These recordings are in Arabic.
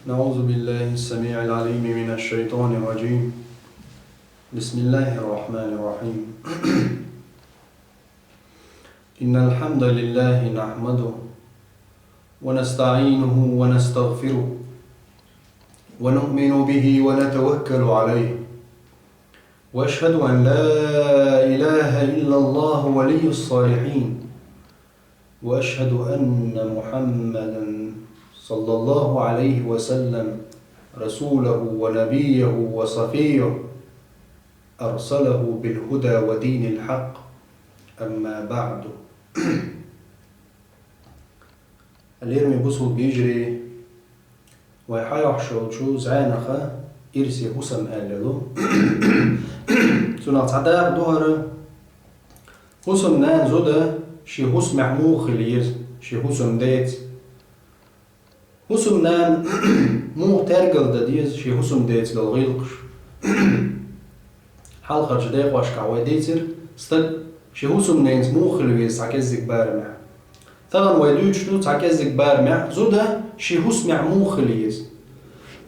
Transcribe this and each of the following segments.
نعوذ بالله السميع العليم من الشيطان الرجيم. بسم الله الرحمن الرحيم. إن الحمد لله نحمده ونستعينه ونستغفره ونؤمن به ونتوكل عليه، وأشهد أن لا إله إلا الله ولي الصالحين، وأشهد أن محمدًا صلى الله عليه وسلم رسوله ونبيه وصفيه أرسله بالهدى ودين الحق. أما بعد. اليرمي بصو بيجري ويحيح شو زعانخة إرسي حسن آللو سنة عداء ظهر حسن نان زودة شي حسن محموخ اليرز شي حسن ديت حسن نان مو ترقل داديز شي حسن ديت للغيلقش حلقة جديق واشكا ويديتر ستد شي حسن نانز موخ الويز عكزك بارمع ثغن ويدوش نو عكزك بارمع زودة شي حسن محموخ اليز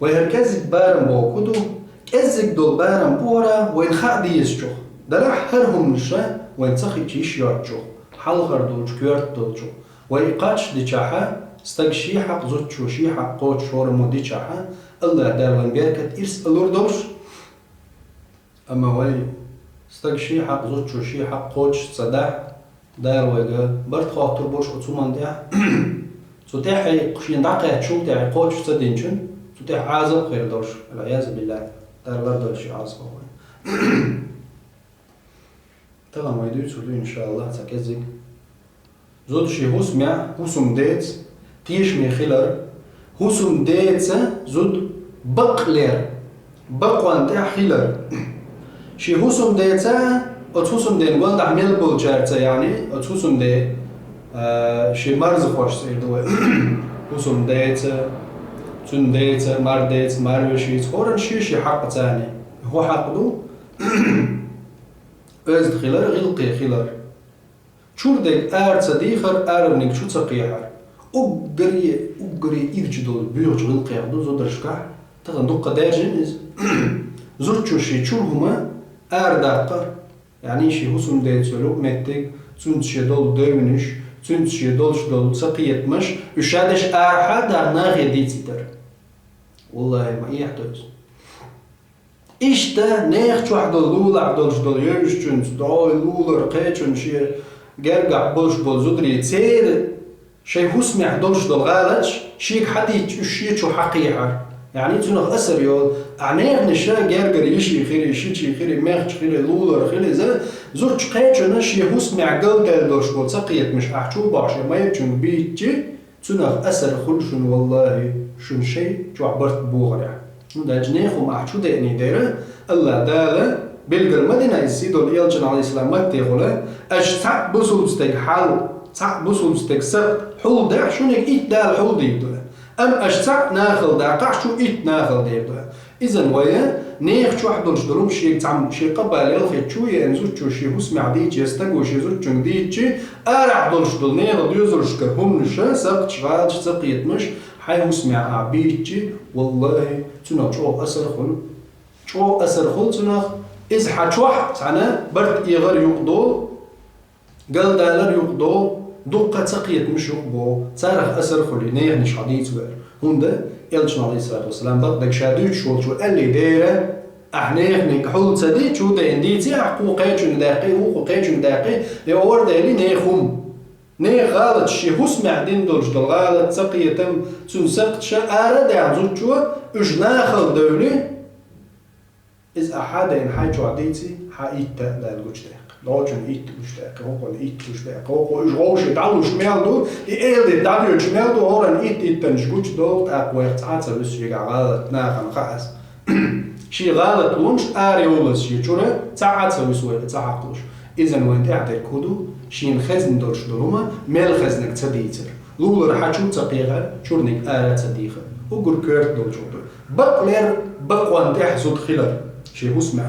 ويهركزك بارم بوكودو كزك دول بارم بورا وينخاق ديز جوخ دلح هرهم نشا وينتخي تيش يارجوخ حلقة دوش كيارت دوشو ويقاتش دي چاحا استق شي حق زوتشو شي حق قوت شور مودي چاحا الله دار وين بيركت إرس ألور دوش أما وي استق شي حق زوتشو شي حق قوتش صداح دار ويقا برد خاطر بوش أتسومان ديح سوتاحي قشين دعقه تشو تاعي قوتش صدينشن سوتاح عازب خير دوش العياذ بالله دار برد شي عازب طبعا ما يدوي تسولو إن شاء الله تكزك زود شي هسمع هسم ديت تيش مي خلر هسم ديت زود بقلر بقوان تاع خلر شي هسم ديت اتوسم دين قول دعمل بولجارتا يعني اتوسم دي شي مرز خوش سير دو هسم ديت تون ديت مار ديت ماروشيت هورن شي حق تاني هو حق دو أزد خلر غلقي خلر شور ديك صديخر أرنك شو تقيحر أقري إرجدول بيوج غلقي عدو زود رشكح تغن دقة دار جنز زرتشو شي شور هما داقر يعني شي هسم ديت سلوك متك تون شي دول دوينش تون شي دولش دول سقيت مش وشادش حد ناغي ديتر والله ما يحدث إشتا نيخ واحد اللول عدلش دول يرشتنس داي لول رقيتشن شي جرجع بولش بول زدري تسير شي هسمي عدلش دول غالتش شيك حدي شي شو حقيحر يعني تنخ أسر يول عنيق نشا جرجر يشي خيري شي خيري ميخش خيري لول خيري زرتش قيتشن شي هسمي عقل دلش بول سقيت مش أحشو باشي ما يبتشن بيتشي تنخ أسر خلشن والله شن شي جو عبرت بوغرع دا جنيخو محشو ديني ديره الله داله بلغ المدينة يسيدو الإيلجن عليه السلام مكتغوله أش تعب بسول ستيك حال تعب بسول ستيك سر حول دع شونك إيت دال حول ديبدوله أم أش تعب ناخل دع قعشو إيت ناخل ديبدوله إذن ويا نيخ شو حدولش دلوم شيك تعم شي قبال يلخي شو ينزوت شو شي هسمع ديتش يستقو شي زوت شن ديتش أرع دولش دول نيخ ديوزرش كرهم نشا ساق شغالش ساق يتمش حي هسمع عبيتشي والله تنخ شو أسر خل تنخ إذ حتوح تعنا برد إيغر يقضو قال دالر يقضو دقة تقيت مش يقضو تارخ أسر خلي نيغ نش عديت بار هنده إلجن عليه الصلاة والسلام بقدك شادوت شول شو اللي دايرة أحنيخ نيك حول تديت شو دا انديتي حقوقيت شو نداقي حقوقيت شو نداقي لأور دالي نيخهم نيغ غالط شي هسمع دين دولش دول غالط تقيتم تنسقت شا آرد عزوت شو اجناخل دولي إذ أحد إن حاجة عديتي حقيقة لا الجداق لوجن إيت جداق هو إيت جداق هو إجراش يدعو شمال دو يقل يدعو شمال دو هو إيت تنجوش دو أقوى تعاتر بس يجع غلط ناخن خاص شيء غلط لونش أريولس شيء شورة تعاتر بس ولا تعقلش إذا وين تعتر كودو شيء خزن دورش دروما مال خزنك تديتر لول راح تشوف تقيها شورنك تديخه وقول كرت دول شوطه بقلر بقوان تحصد خلر شي هسمع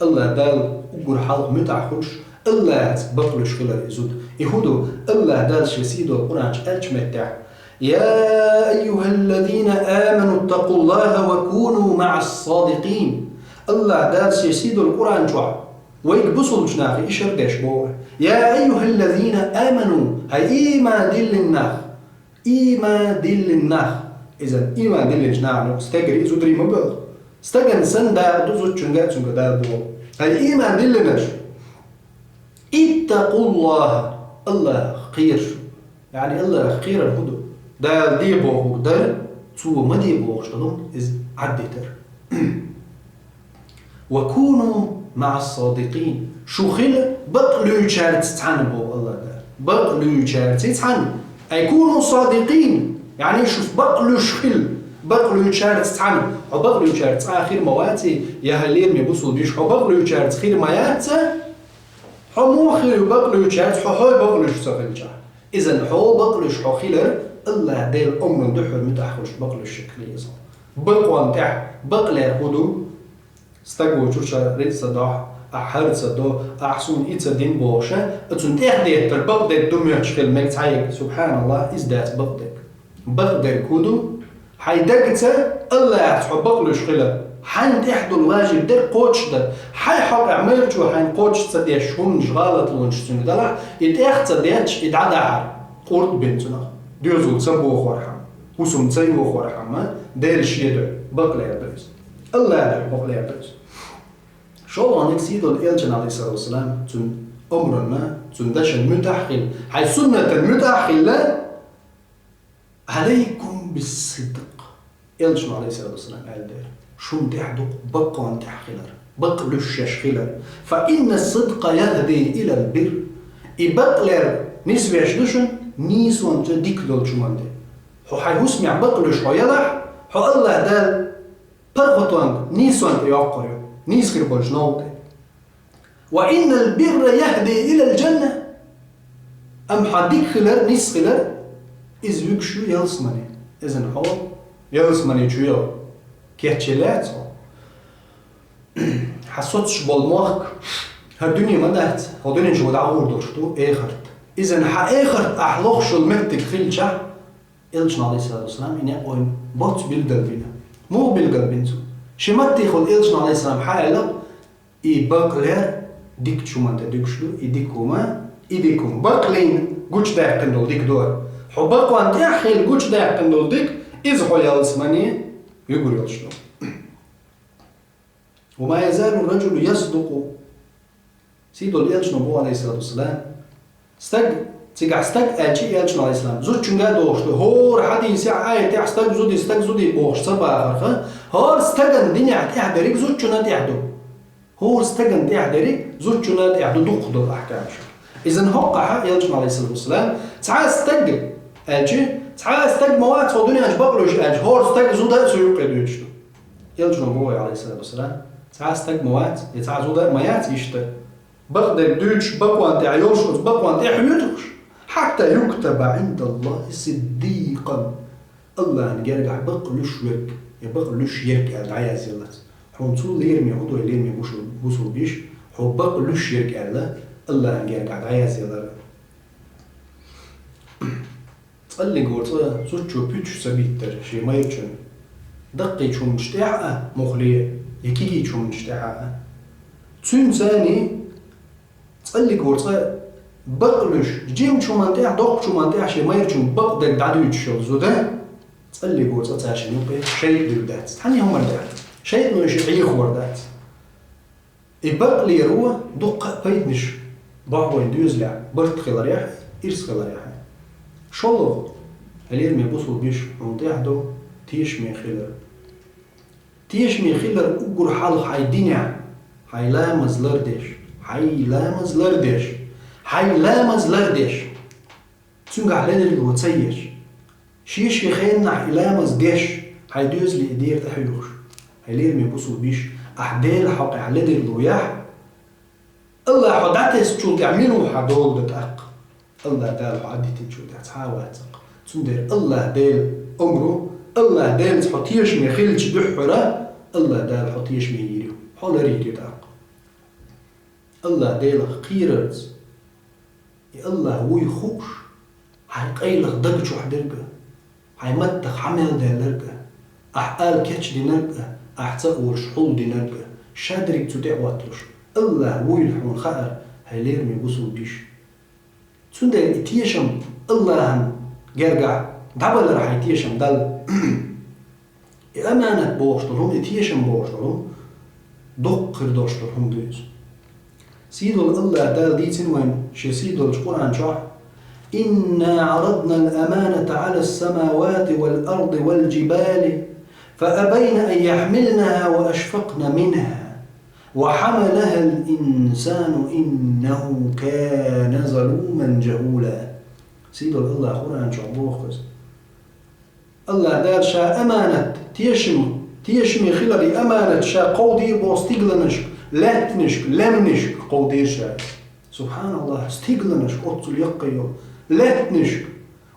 الله دال وقول حلق متعخش الله بقلش خلر يزود يهودو الله دال شي سيدو القرآن ألش متع يا أيها الذين آمنوا اتقوا الله وكونوا مع الصادقين. الله دار سيسيد القرآن جوع ويكبسوا الجناخ إشر داش بوه. يا أيها الذين آمنوا هاي إيمان دل الناخ، إيمان دل الناخ. إذا إيمان دل الجناخ استجري إذا دري مبلغ استجن سن دار دوزو تشنجات تشنجا دار بوه. هاي إيمان دل الناش. اتقوا الله، الله خير يعني الله خير الهدو دار دي بوه دار تو ما دي بوه شلون إز عدتر. وكونوا مع الصادقين. شو خل بقلو شارت تتعن بو الله دار بقلو شارت تتعن أي كونوا صادقين يعني شوف بقلو شخل بقلو شارت تتعن أو بقلو شارت آخر مواتي يا هلير مبوصل بيش أو بقلو شارت خير مايات حو مو خير بقلو شارت حو بقلو شسافل جاه. إذا حو بقلو شحو خير الله ديل أمر دحر متأخرش بقلو الشكلية صار بقوان تح بقلر هدو استقبل شوشة ريت صداح أحرد صدو أحسون إتصدين بوشة أتون تأخذ تربقدك دمية شكل مكتعيك سبحان الله إزدات بقدك كودو حيدقت الله يتحبق له شكله حين تحدو الواجب در قوتش در حي حق عملتو حين قوتش تصديش هم جغالة لونش تنقدلع يتأخذ تصديش يدعد عار قرد بنتنا ديوزو تسبو خورحام وسم تسيبو خورحام دير الشيء بقلا يدرس الله يحبق لا يدرس شو عندك سيد الإلجن عليه الصلاة والسلام تن أمرنا تن دش المتأخل حي سنة المتأخل عليكم بالصدق. إلجن عليه الصلاة والسلام قال دير شو متحدو بقى أنت حخلر بقلش يشخلر فإن الصدق يهدي إلى البر إبقلر نسبة عشدوشن نيسوان تديك دول شو مانده هو حي هسمع بقلش ويلح هو الله دال برغتوان نيسوان يعقريو نيسكر بجنوته. وإن البر يهدي إلى الجنة أم حديك خلر نيس خلر إذ يكشو يلسمني إذن هو يلسمني جويل كيتشلات حسوتش بالموخك هالدنيا ما دهت هالدنيا جو دعور دوشتو آخرت إذن آخرت أحلوخ شو المهتك خلجة إلجنا عليه الصلاة والسلام إني أقول بط بالقلبنا مو بالقلبين شمتي خل إلجنا عليه السلام حالة بقلر ديك شو ما انت ديكشلو يديكوما يديكم بقلين قوش داك كندول ديك دور حبق وانت أخيل قوش داك كندول ديك إذ حول يالسماني يقول يلشلو. وما يزال الرجل يصدق سيدو الإلجنا بو عليه الصلاة والسلام تيجا استق أجي إلجنا عليه السلام زود شنقا دوشتو هور حديث آية تحستق زودي بوش سبا آخر هور استقن دنيا تحدريك زود شنا تحدو هو استجن تحدري زوج جنات يعدو دق الأحكام. إذن هقع يلجن عليه الصلاة والسلام تعال استجن أجي تعال استجن مواد في الدنيا أج بقولش أج هو استجن زودا سيوقع دوشتو يلجن بوي عليه الصلاة والسلام تعال استجن مواد يتعال زودا ما يعطيشته بقدر دوش بقوان تعيوش بقوان تعيوتش حتى يكتب عند الله صديقا. الله نرجع بقلش ورك يبقلش يرك العياذ بالله حونسو ليرمي هدو ليرمي بوصل بيش حو بقلش يرك الله نرجع عياذ بالله تقلي قولت زوجو بيتش سبيتر شي ما يرجن دقي شو مشتاعة مخلية يكيجي شو مشتاعة تسون ثاني تقلي قولت بقلش جيم شو منطقة دق شو منطقة شي ما يرجن بقدر دعدو يتشل زودا تقلي قولت تاشي نوبي شيء دلدات تحني هم الدات شيء نو شيء وردات يبقلي روى دق بيدنش بعضو يندوز لع برت خلال يح إرس خلال يح شلو اليرمي بوصل بيش منطقة تيش مي خلال أقر حال حي دينع حي لامز لردش تنقع لدر الوتسيش شيش في خيلنا لامز ديش حي دوز لي إدير تحيوش اليرمي بوصل بيش أحدال حق لدر الوياح الله حدعتس شو تعملوا حدول دتأق الله دال حديت شو تحاوات تندر الله دال أمره الله دال تحطيش من خلج بحرة الله دال حطيش من يريو حول ريدي داق الله دال قيرت الله هو يخوش هاي قيلك دق شو حدرقة حيمتخ حمل دي نرقى أحقال كتش دي نرقى أحتقور شحول دي نرقى شادرك تدع واتلوش الله ويلحون خائر هيلير مي بوسو بيش تسونده اتيشم الله هم جرقع دعبال راح يتيشم دل أمانة بوشتلهم اتيشم بوشتلهم دقر دوشتلهم دوز سيدو الله دال ديتين وين شي سيدو القرآن شرح إنا عرضنا الأمانة على السماوات والأرض والجبال فأبين أن يحملنها وأشفقن منها وحملها الإنسان إنه كان ظلوما جهولا سيدو الله قرآن شعبوخ الله دال شا أمانة تيشمي خلالي أمانة شا قودي بوستيقلنش لاتنش لمنش قودي شا سبحان الله استيقلنش أطل يقيو لاتنش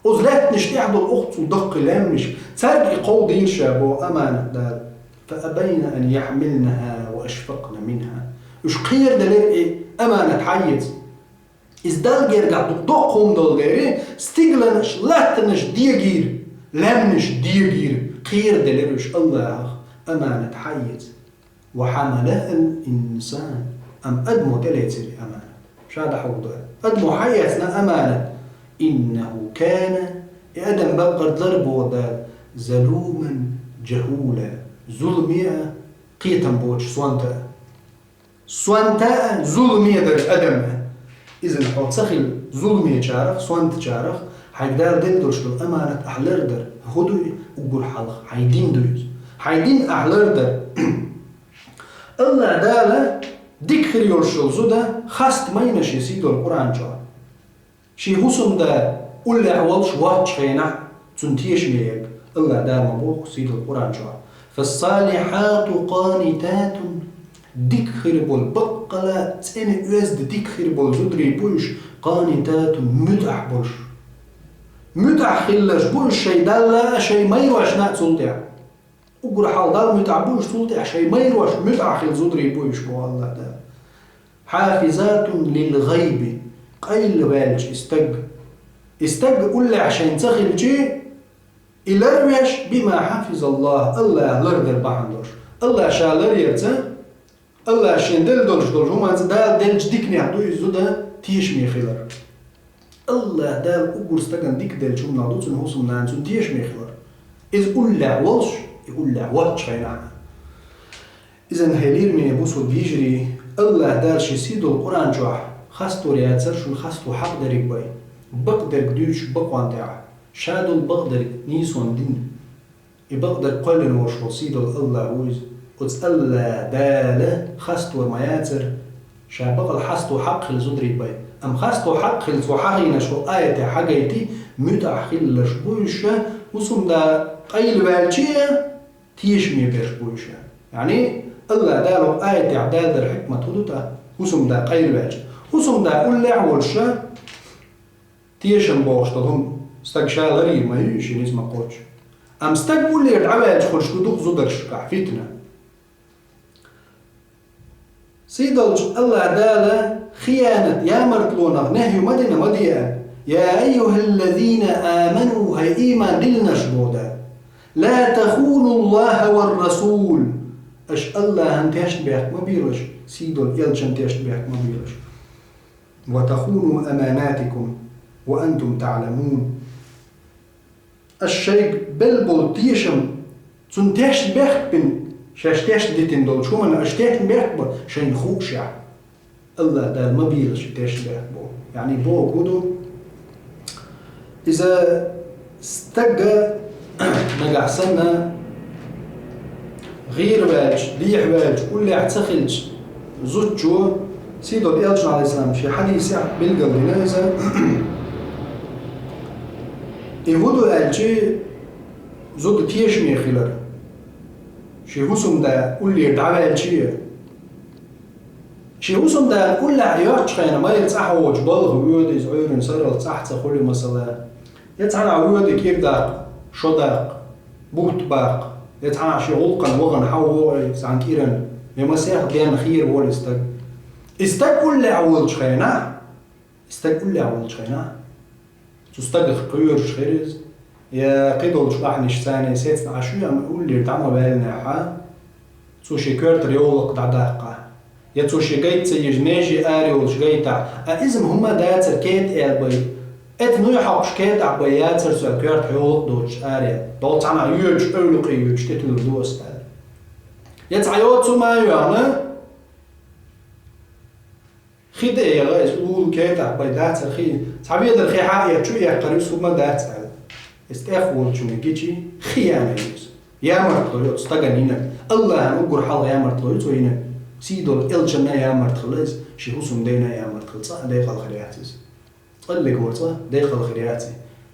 أز لاتنش تحضر أخت دق لامنش ترقي قودي شا بو أمانة دال فأبين أن يحملنها وأشفقن منها إش قير دليل أمانة حيز إز دال جرقع دقهم دال غيري استيقلنش لاتنش ديجير لمنش ديجير قير دليل الله أمانة حيز وحملها الإنسان أم أدمو دليل أمانة شاد حوضه أدمو حيزنا أمانة إنه كان أدم بقر ضربه ذا ظلوما جهولا ظلمية قيتم بوش سوانتا ظلمية در أدم إذن حوض سخيل ظلمية شارخ سوانت شارخ حيقدر دلدرش الأمانة أحلر در هدو وقول حلق حيدين دوز حيدين أحلر در الله دالا ديكر يرشل زودا خاست ماينش يسيدو القرآن جا شي حسن دا قول أولش واتش خينا تنتيش ميك الله دالا مبوخ سيدو القرآن جا فالصالحات قانتات ديكر بول بقلا تين أزد ديكر بول زودري بوش قانتات مدح بوش مدح خلش بوش شي دالا شي ما يروش نات سلطع وقول حال دال متعبوش سلطع شي ما يروش مدح خل زودري بوش بو الله دالا حافظات للغيب قيل بالش استق قول عشان تخل جي إلروش بما حفظ الله لردر بحندوش الله شالر يرتا الله شين دل هما دال دلج ديك نعدو يزودا تيش ميخيلر الله دال أقول استقن ديك دلج هم نعدو تن هوسم نانسون تيش ميخيلر إذ قول والش يقول واتش خينا إذن هلير من يبوسو بيجري الله دال شيسيدو القرآن جوح خاستو رياتسر شون خاستو حق دريك باي بقدر قدوش بقوان تاع شادو البقدر نيسون دين يبقدر قلن وشو سيدو الله ويز وتسأل دالة خاستو مياتر شابق الحاستو حق لزدريك باي أم خاستو حق لزوحاقين شو آية حقيتي متأخل لشبوشة وسم دا قيل بالجية تيشمي بيشبوشة يعني الله دالو آية عداد الحكمة تدوتا وسم دا قيل بالجية وسم دا قول لعولشة تيشم بوشتهم استقشال غريب ما يشي نسمع قوش أم استقبل لي العواج خلش كدوخ زدرش كحفيتنا سيدلج الله دالا خيانة يا مرتلونا نهي مدينة مديئة يا أيها الذين آمنوا هاي إيمان دلنا شبودا لا تخونوا الله والرسول أش الله هنتيش بيك مبيرش سيدل يلش هنتيش بيك مبيرش وتخونوا أماناتكم وأنتم تعلمون الشيء بلبل تيشم تنتيش بيك بن شاشتيش ديتين دول شو من أشتيش بيك شين خوشع الله دال مبيرش تيش بيك بو يعني بو قدو إذا استقى نقع سنة غير باج ليح باج واللي اعتخلج زوجو سيدو بيالجنا على الإسلام شي حديث بلقى بلنازة يهودو ألجي زود تيش ميخيلر شي هسم دا واللي دعوة ألجي شي هسم دا واللي عيوش خينا ما يتسحو وجبالغ ويود يزعير نصير لتسحت خولي مثلا يتحنى عويود كيف داق شداق بوت باق يتحنى شي غلقا وغن حووري سعن كيران يمسيح بيان خير بول استق واللي عوض شخينا استق واللي عوض شخينا تستق خير شخيرز يا قيدول شبحنش ثاني سيتنا عشو يا أقول لي تعمل بالنا حا سوشي كرتر يولق دعداقة يا سوشي جيت سيجنيجي آريول شجيتا إذن هما داتر كيت إلبي إت نو يحقش كيت عبياتر سو كرت يولق دوش آريا دوت عنا يوج أولق يوج تتلو دوست يتعيوت سما يوانا خيد إيه غايز أول كيت عبياتر خي تعبير الخي حقيقة شو يقرب سما داتر استأخذ شو نجيتي خيانة يا مرتلو استجنينا الله نقول حال يا مرتلو توينا سيدول الجنة يا مرتلو شي حسن دينا يا مرتلو صح دايق الخرياتيز اللي قلت دايق الخرياتي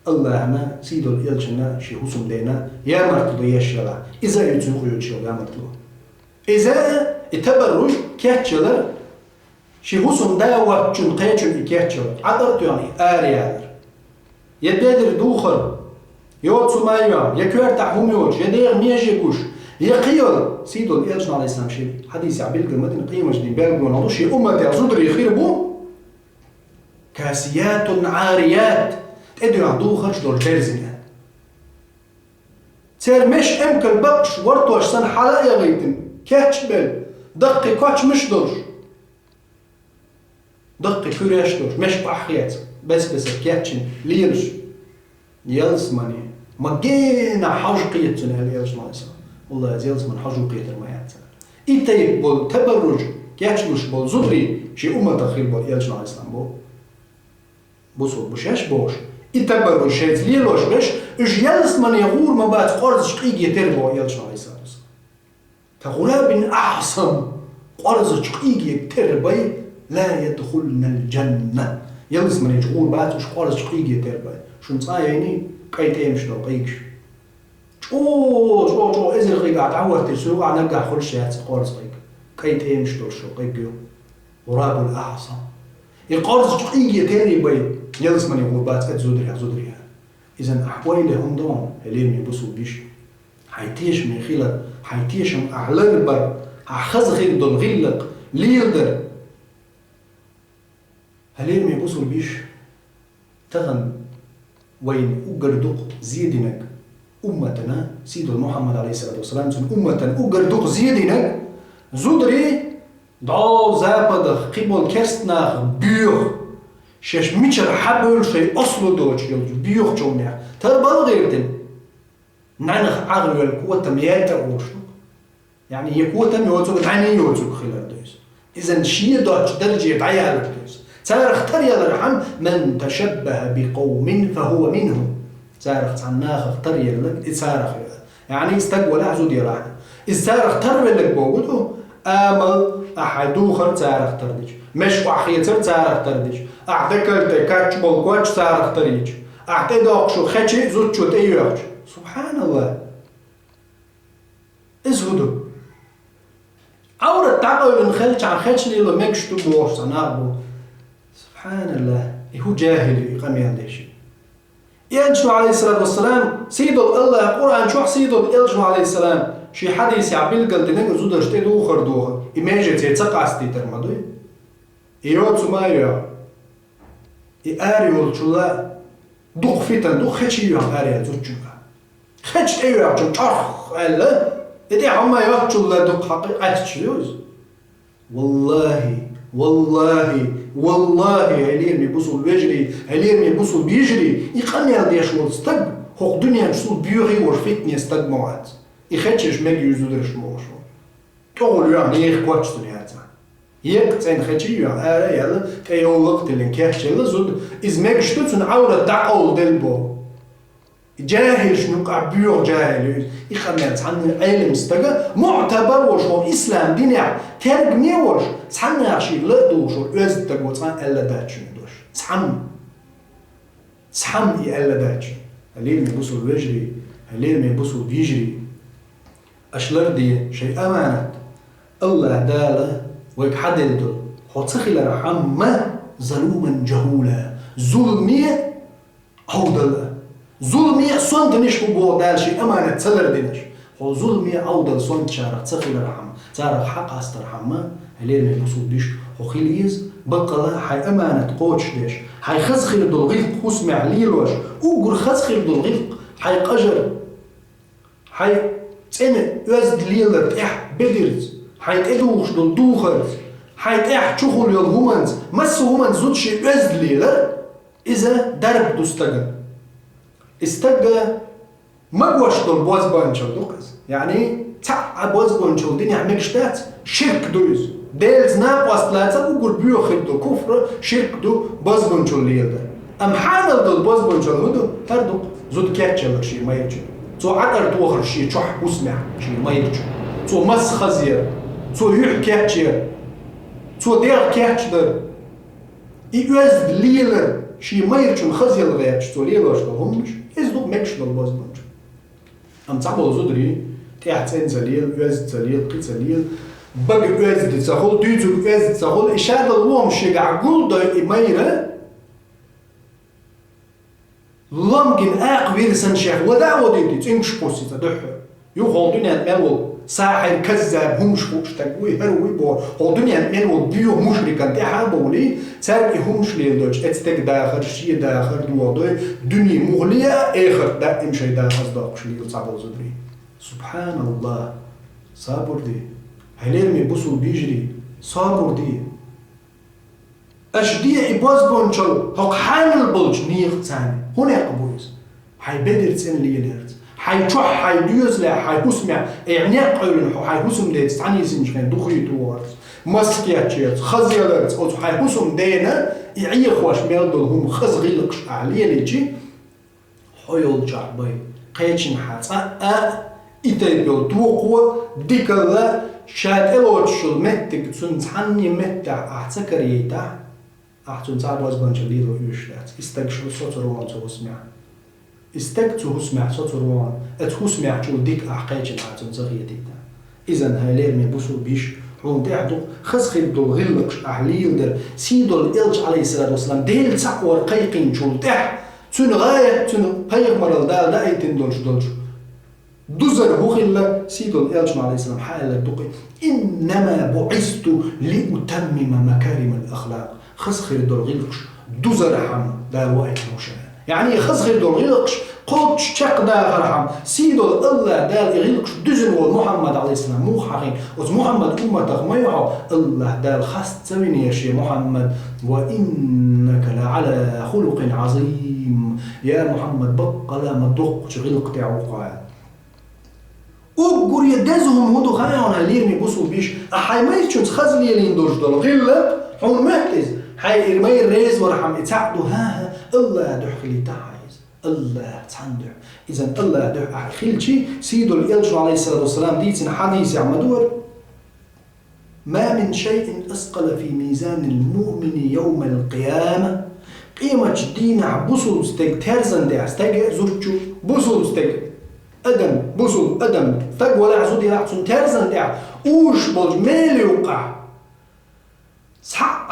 الله أنا سيدول الجنة شي حسن دينا يا مرتلو يا شلا إذا يتوقع يا مرتلو إذا التبرج كاتشلا شي حسن دا وقتشن قيتشن كاتشلا عدرت يعني آريال يدادر دوخر يوتسو مايوام يكوير تحوم يوتش يدير ميجي كوش يقيل سيدو الإلجن عليه السلام شيء حديث عبيل قلمتين قيمة جديد بالقلون نضوشي أمتي أزودر يخيربو كاسيات عاريات تقدر عدو خرج دول جرزنة تير مش امكن بقش ورطوش سن حلاء يغيتن كاتش بل دقي كاتش مش دوش دقي كوريش دوش مش بأحيات بس كاتشن ليرش يلزمني ما جينا حاجقية هالي يلزمني والله يلزمن حاجقية الميات إتى بول تبرج كاتشلوش بول زدري شيء تخيل بول يلزمني الإسلام بول بوصل بوشاش بوش التبرج شيء ليلوش بش إيش يلزمني يغور ما بعد قرض شقيق يتربو يلزمني الإسلام كغراب أحسن قرض شقيق يتربي لا يدخلن الجنة يلزمني يغور بعد إيش قرض شقيق يتربي شو نصايني قيتين مش دقيقش شو إذا الغيق عتعور تسوق عنرجع خلش يا قارص غيق قيتين مش دور شو غيق غراب الأعصى القارص دقيقة تاني بي يلزم من يقول بات زودريها إذا أحوالهم دون هلين يبصوا بيش حيتيش من خلال حيتيش من أعلى البر هخز غير دون غلق ليلدر هلين يبصوا بيش تغن وين أجردق زيدنك أمتنا سيد محمد عليه الصلاة والسلام أمة أجردق زيدنك زودري دعو زابد قبل كرستنا بيوخ شش ميشر حبل شيء أصله دوش يلجو بيوخ جونيا تربال غيرتن نعنخ عغل القوة مياتا وشنو يعني هي قوة ميوتو عني يوتو خلال دوش إذا شيء دوش درجة عيال دوش سارخ تريا الرحم من تشبه بقوم فهو منهم سارخ تعناخ تريا لك سارخ يعني استقوى لحظو دي راح السارخ تريا لك بوجوده آمل أحدو خر سارخ تردج مش وحيتر سارخ تردج أعتقل تكاتش بالقواتش سارخ تردج أعتقل شو خشي زود شو تيوش سبحان الله ازهدو أورد تعقل نخلج عن خشي لي لمكش تبوش سنعبو سبحان الله هو جاهل يقام يندشي ينشو عليه الصلاة والسلام سيدو الله القرآن شو سيدو الإلجو عليه السلام شي حديث يعبيل قلت نك زود اشتي دوخر دوخر إيماجي تيتسقع ستيتر مدوي إيوت سمايا إياري والشلا دوخ فيتن دوخ خيتشي يوم آريا زوجوها خيتش أيوة جو أخ ألا إدي عما يوتشلا دوخ حقيقة تشيوز والله هلير ميبوصل بيجري هلير ميبوصل بيجري يقام يرديش والستق هو الدنيا مشصول بيوغي ورفتني استق موعد يخدشش ماجي يزودرش موشو تقول يعني يخواتش دنياتا يقتين خدشي يعني يلا كي يولقت لنكاش يلا زود إذ ماجش تتسن عورة تعقل دلبو جاهل شنو قاع بيوغ جاهل يخمات عن علم استقى معتبر وشو إسلام دينيع تارق ميوش سحن يعشي لقدو وشو أزد تقوى سحن ألا داتش ندوش سحن ألا داتش هليل ميبوصل بيجري هليل ميبوصل بيجري أشلر دي شيء أمانة الله داله ويكحدد دل حتسخل رحمة ظلوما جهولا ظلمية عودل ظلمية صنت نشبه بو دال شيء أمانة تسلر دينش هو ظلمية عودل صنت شارع تسخل رحمة تعرف حق أسترحمة هلين ميبوصل ديش هو خليز بقى حي أمانة قوتش ديش هاي خزخير دول غلق خسمع ليلوش وقر خزخير دول غلق هاي قجر هاي تسنة وزد ليلر تح بدرز هاي تدوش دول دوخرز هاي تح تشوخل يول همانز مسو همانز زودشي وزد ليلر إذا درب دوستقل استقل مقوش دول بوز بانشل دوكس يعني تع بوز بانشل دين يعمل شتات شرك دوز ديلز ناقص ثلاثة وقول بيوخر دو كفر شرك دو بوز بانشل ليلر أم حانل دول بوز بانشل هدو تردو زود كاتشل شي ما يرجع تو عقر توخر شي تشح وسمع شي ما يرجع تو مس خزير تو يح كاتشير تو دير كاتشدر إيوز ليلر شي ما يرجع خزير غير تو ليلر شو همش إزدو مكش دول بوز بانشل أم تعبوا زودري تحت زليل وزد زليل قيت زليل بق وزد تسخول ديتو وزد تسخول إشاد الوام شجع قول ده إميرة لامكن أقبل سنشيخ ودا وديتي تنش بوسي تدح يخول دنيا ملو ساحر كذاب همش خوش تقوي هروي بو هو دنيا ملو بيو مشركا تحابولي سارك همش ليلدوش اتستك داخل شي داخل دوضي دنيا مغلية آخر دائم شي داخل داخل ليل صعبوا زدري سبحان الله صابر دي هليرمي بوسو بيجري صابر دي أشدية إباز بونشل هق حامل بلج نيغ تاني هنا قبويز هاي بدر تسن ليلرت هاي تروح هاي ديوز لا هاي بسمع يعني قولن هاي بسم ليت تعني سنجين دخيت وارد مسكياتشيت خزيلرت أو هاي بسم دينا يعيخ واش ميلدل هم خز غيلقش عليه ليجي حيول جعبي قيتشن حاتا إتايبيل توقوا ديكلا شاد إلوتشل متك تنتعني متع أحتكريتا أحتن تعبوز بانجليلو يشلات استكشل سطروان توسمع استكتو هسمع سطروان اتهسمع شو ديك أحقاجن أحتن زغيتيتا إذن هاليرمي بوسو بيش حون تحدو خزخي دول غلقش أحليل در سيدو الإلج عليه الصلاة والسلام ديل تقوى قيقين شو تح تن غاية تن بيغمر الدال دايتن دولش دولش دوزر هوخيلا سيدو الإلج عليه السلام حال الدقي إنما بعثت لأتمم مكارم الأخلاق خزخي دول غلقش دوزر حم دال وقت موشان يعني خزخي دول غلقش قلت شق دا غرحم سيدو الله دال غلقش دوزن محمد عليه السلام مو حقين وز محمد أمتك ما يعو الله دال خاص تسويني يا شي محمد وإنك لعلى خلق عظيم يا محمد بقى ما تدقش غلق تعوقع وقر يدازهم هدو خايون هاليرمي بوسو بيش أحاي ما يتشونس خزلي لين دوش دول غلق حون مهتز حي إرمي الريز ورحم اتعقدو ها الله دحخلي تعايز الله تندع إذن الله دح خلشي سيدو الإلجو عليه الصلاة والسلام ديتن حديث عمدور ما من شيء أثقل في ميزان المؤمن يوم القيامة قيمة دينا بوسو ستيك ترزن دي استيك زرچو بوسو ستيك أدم بوسو أدم فق ولا عزودي لعصن ترزن دي اوش بولج ميلي وقع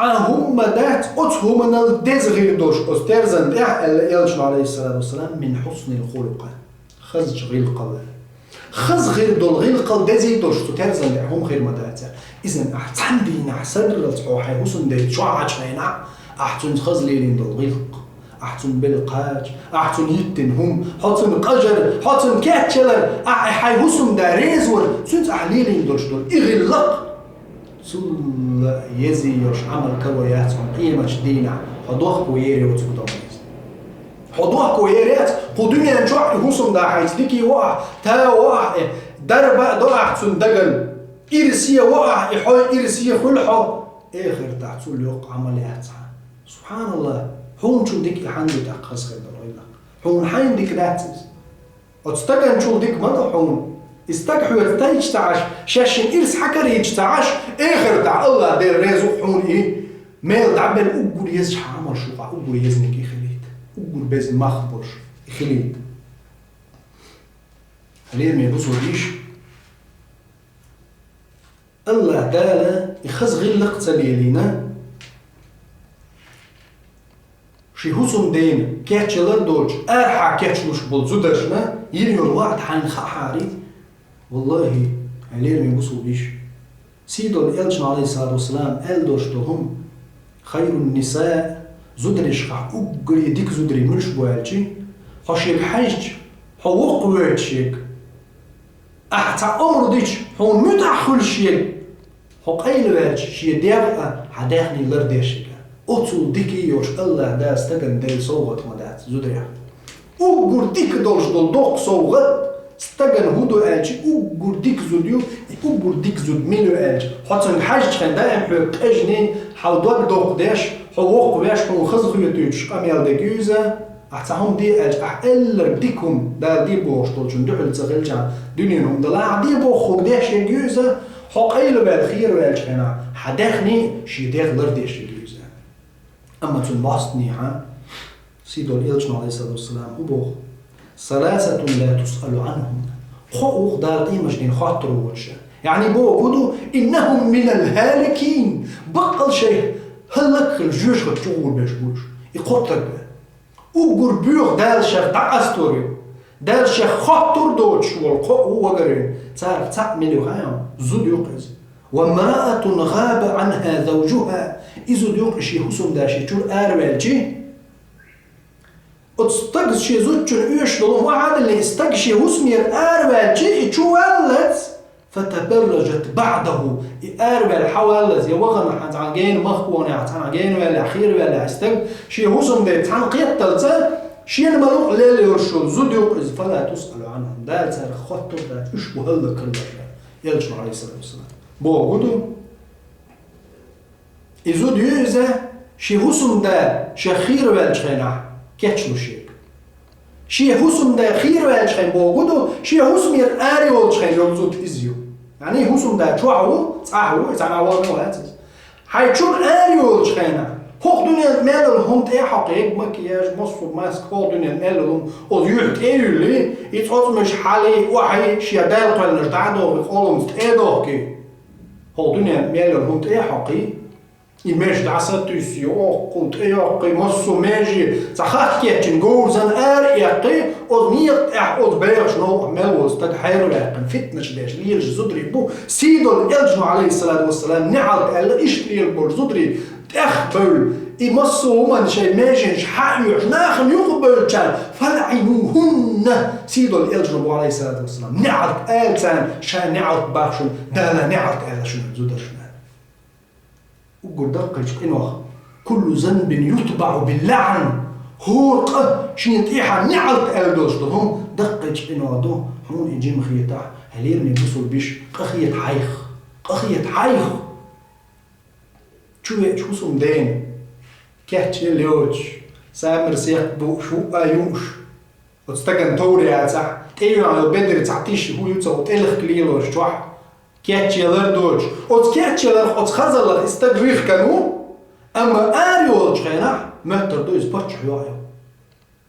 هم دات أتهم من الدزغير دوش أسترزن دي الإلجن عليه الصلاة والسلام من حسن الخلق خزج غلق خز غير دول غلق دزي دوش ترزن دي هم خير مداتا إذن أحسن دينا سدر الصحوحي حسن دي شعاج فينا أحسن خز ليلين دول غلق أحسن بالقاج أحسن يتن هم حسن قجر حسن كاتشلر حي حسن دا ريزور سنت أحليلين دوش دول إغلق سول يزي يوش عمل كوياتهم قيمة دينا حضوح كويري وتقدميز حضوح كويريات قدومي نشوح حسن دا حيث ديكي وقع تا وقع دربا دو أحسن دقل إرسية وقع إحوي إرسية خلحو آخر تحتول يوقع عمليات سبحان الله هون شو ديك حندو تأخذ خير دلويلة هون حين ديك داتز وتستقن شو ديك مدى هون استكحوا تايج تعاش شاشن إرس حكر يجتعاش آخر تاع الله دير ريزو حون إيه ميل دعبل أقول يزش عمل شوقع أقول يزنك إخليت أقول بيز مخبرش إخليت هلير ميبوسو ديش الله دالا يخز غلق تبيلينا شي هوسم دين كاتشلر دوج أرحا كاتشلوش بولزودرشنا يريو الوقت حين خحاري والله علير ميبوسو بيش سيدو الإلجن عليه الصلاة والسلام ألدوش دوهم خير النساء زودري شخ أقري ديك زودري منش بوالشي خشيك حاج حوق ويتشيك أحتى أمر ديش هو متأخل شيء حق أي لوالش شيء ديار حداخني لرديشك أتو ديكي يوش الله دا استقن ديل صوغت مدات زودري أقر ديك دولش دول دوق صوغت استقن هدو ألشي أقر ديك زوديو أقر ديك زود ميلو ألش حتى حاج خان دائم حق أجني حاول دوق داش حوق وياش حو خزخ يتوش قاميال ديكيوزا أحتهم دي ألش أحل ديكم دا دي بوش طولشون دحل تغلجا دنينهم دلا دي بوخوك داش يجيوزا حق أي لبال خير والش خنا حداخني شي دير لرديش يجيوزا أما تنباستني ها سيدو الإلشن عليه الصلاة والسلام وبوخ ثلاثة لا تسأل عنهم خؤوخ دار قيمة جدين خاطروا وجه يعني بوغودو إنهم من الهالكين بقل شيء هلك الجوش غتشغل باش بوش يقطك وقر بيوغ دال شيخ تاع أستوريو دال شيخ خاطر دوتش والقو وقرين تعرف تعملوا هايا زود يوقز وامرأة غاب عنها زوجها إذا يوقش يحسن داشي تقول أروالجي أتستقز شي زوجن إيش لهم واحد اللي استقشي هسمير أروالجي تشوالت فتبرجت بعده أروال حوالت يوغن حتعجين مخوان حتعجين ولا أخير ولا استق شي هسم ده تنقيت تلتا شي الملوك ليلي يرشل زود يوقز فلا تسأل عنهم دال سار خطر دا إشبه هلا كل يلشن عليه الصلاة والسلام بوغدو إذا ديوزا شي هسم ده شي خير والجخينا كيتشلو شيك شي هسم ده خير والجخين بوغدو شي هسم يرآري والجخين يوزوت إزيو يعني هسم ده تشوعو تعهو تعهو هاتز حيتشون آري والجخينا هوق دنيا مال الهند ايه حقيق مكياج مصفر ماسك هوق دنيا مال الهند او يوحك ايه يولي يتحط مش حالي وحي شيا دايل قوال نجدعدو بقولهم تتعدو كي هوق دنيا مال الهند ايه حقيق إيماج دعسات يسيو قلت إياقي مصو ماجي تخاف كيتشن جوزن إياقي أضنيق أحقود بايغ شنو عملوز تدحيرو لاقن فتنش داش ليلج زدري بو سيدو الإلجنو عليه الصلاة والسلام نعال تقال إيش ليلبور زدري تأخبل إمصو همان شي ماجنش حقيوش ناخن يقبل تان فلعنوهن سيدو الإلجنو عليه الصلاة والسلام نعال تقال تان شان نعال تباخشن دالا نعال تقال شنو زدر شنو وقل دقيق إنوخ كل ذنب يتبع باللعن هو شين تيحا نعلت ألدوش هم دقيق إنوخ دو همون إجي مخيطة هلير من بصل بيش قخية حيخ شو سمدين كهتش ليوش سامر سيخ بو شو أيوش وتستقن توري عتح تيو على البدر تعطيش هو يتصو تلخ كليلوش توح كاتشيلر دوج أو كاتشيلر أو خزلر استجريخ كانوا أما أريول جينا متر دوز بتش حياة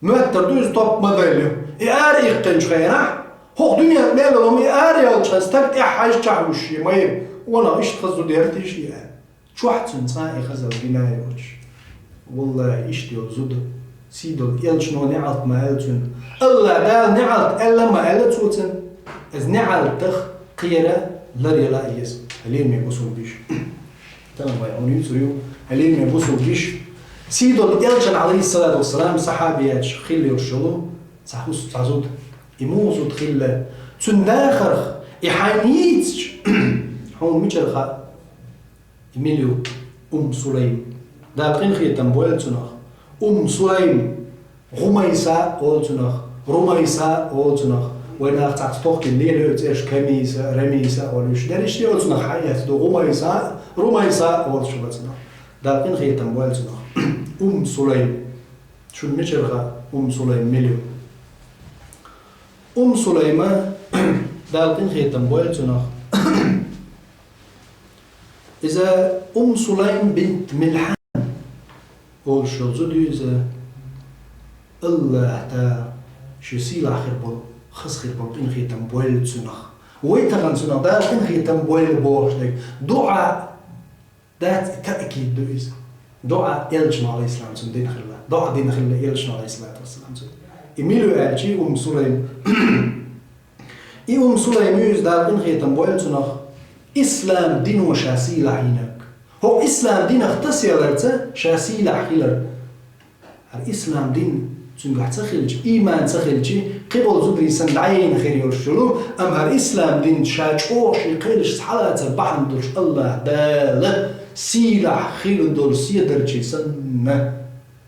متر دوز طب مدلله أريخ تنجينا هو دنيا مالهم أريول جينا استجت حاجة تعوشي ما يب وأنا إيش تخزو ديرتي شيء شو حتى نسائي خزل بنايوش والله إيش تيو زود سيدو إلشنو نعلت ما إلتون الله دال نعلت إلا ما إلتوتن إذ نعلت تخ قيرة لري لا يس هلين ما يبصوا بيش تمام باي اون يوتيوب هلين ما يبصوا بيش سيدو الإلجن عليه الصلاة والسلام صحابيات خيل يرشلو صحوس تعزود يموزو تخيل تنداخرخ يحانيتش هون ميشل إميليو سليم داقين خي تنبويل تنخ سليم غميسة أول تنخ رميسة أول تنخ وين أختار توقي الليل إيش كميسة رميسة ولا إيش داريش تي أولتنا حياة دو رميسة أول شو بتنا دارين خير تنبوال تنا سليم شو المشرقة سليم مليون سليمة دارين خير تنبوال تنا إذا سليم بنت ملحان أول شو زودي إذا الله تا شو سيل آخر بول خص خير بولقين خي تنبويل تسنخ ويتغن سنخ دارقين خي تنبويل بورش ديك دعاء دات تأكيد دويز دعاء إلجن عليه السلام سن دين خلا دعاء دين خلا إلجن عليه الصلاة والسلام سن إميلو ألجي سليم سليم يوز دارقين خي تنبويل تسنخ إسلام دين وشاسي لعينك هو إسلام دين اختصي لرته شاسي لحيلر الإسلام دين تنجح تخلج إيمان تخلجي قبل زدري سندعين خير يرشلو أما الإسلام دين شاجوش يقيلش حالات البحر دولش الله دال سيلح خير دول سيدرجي سنة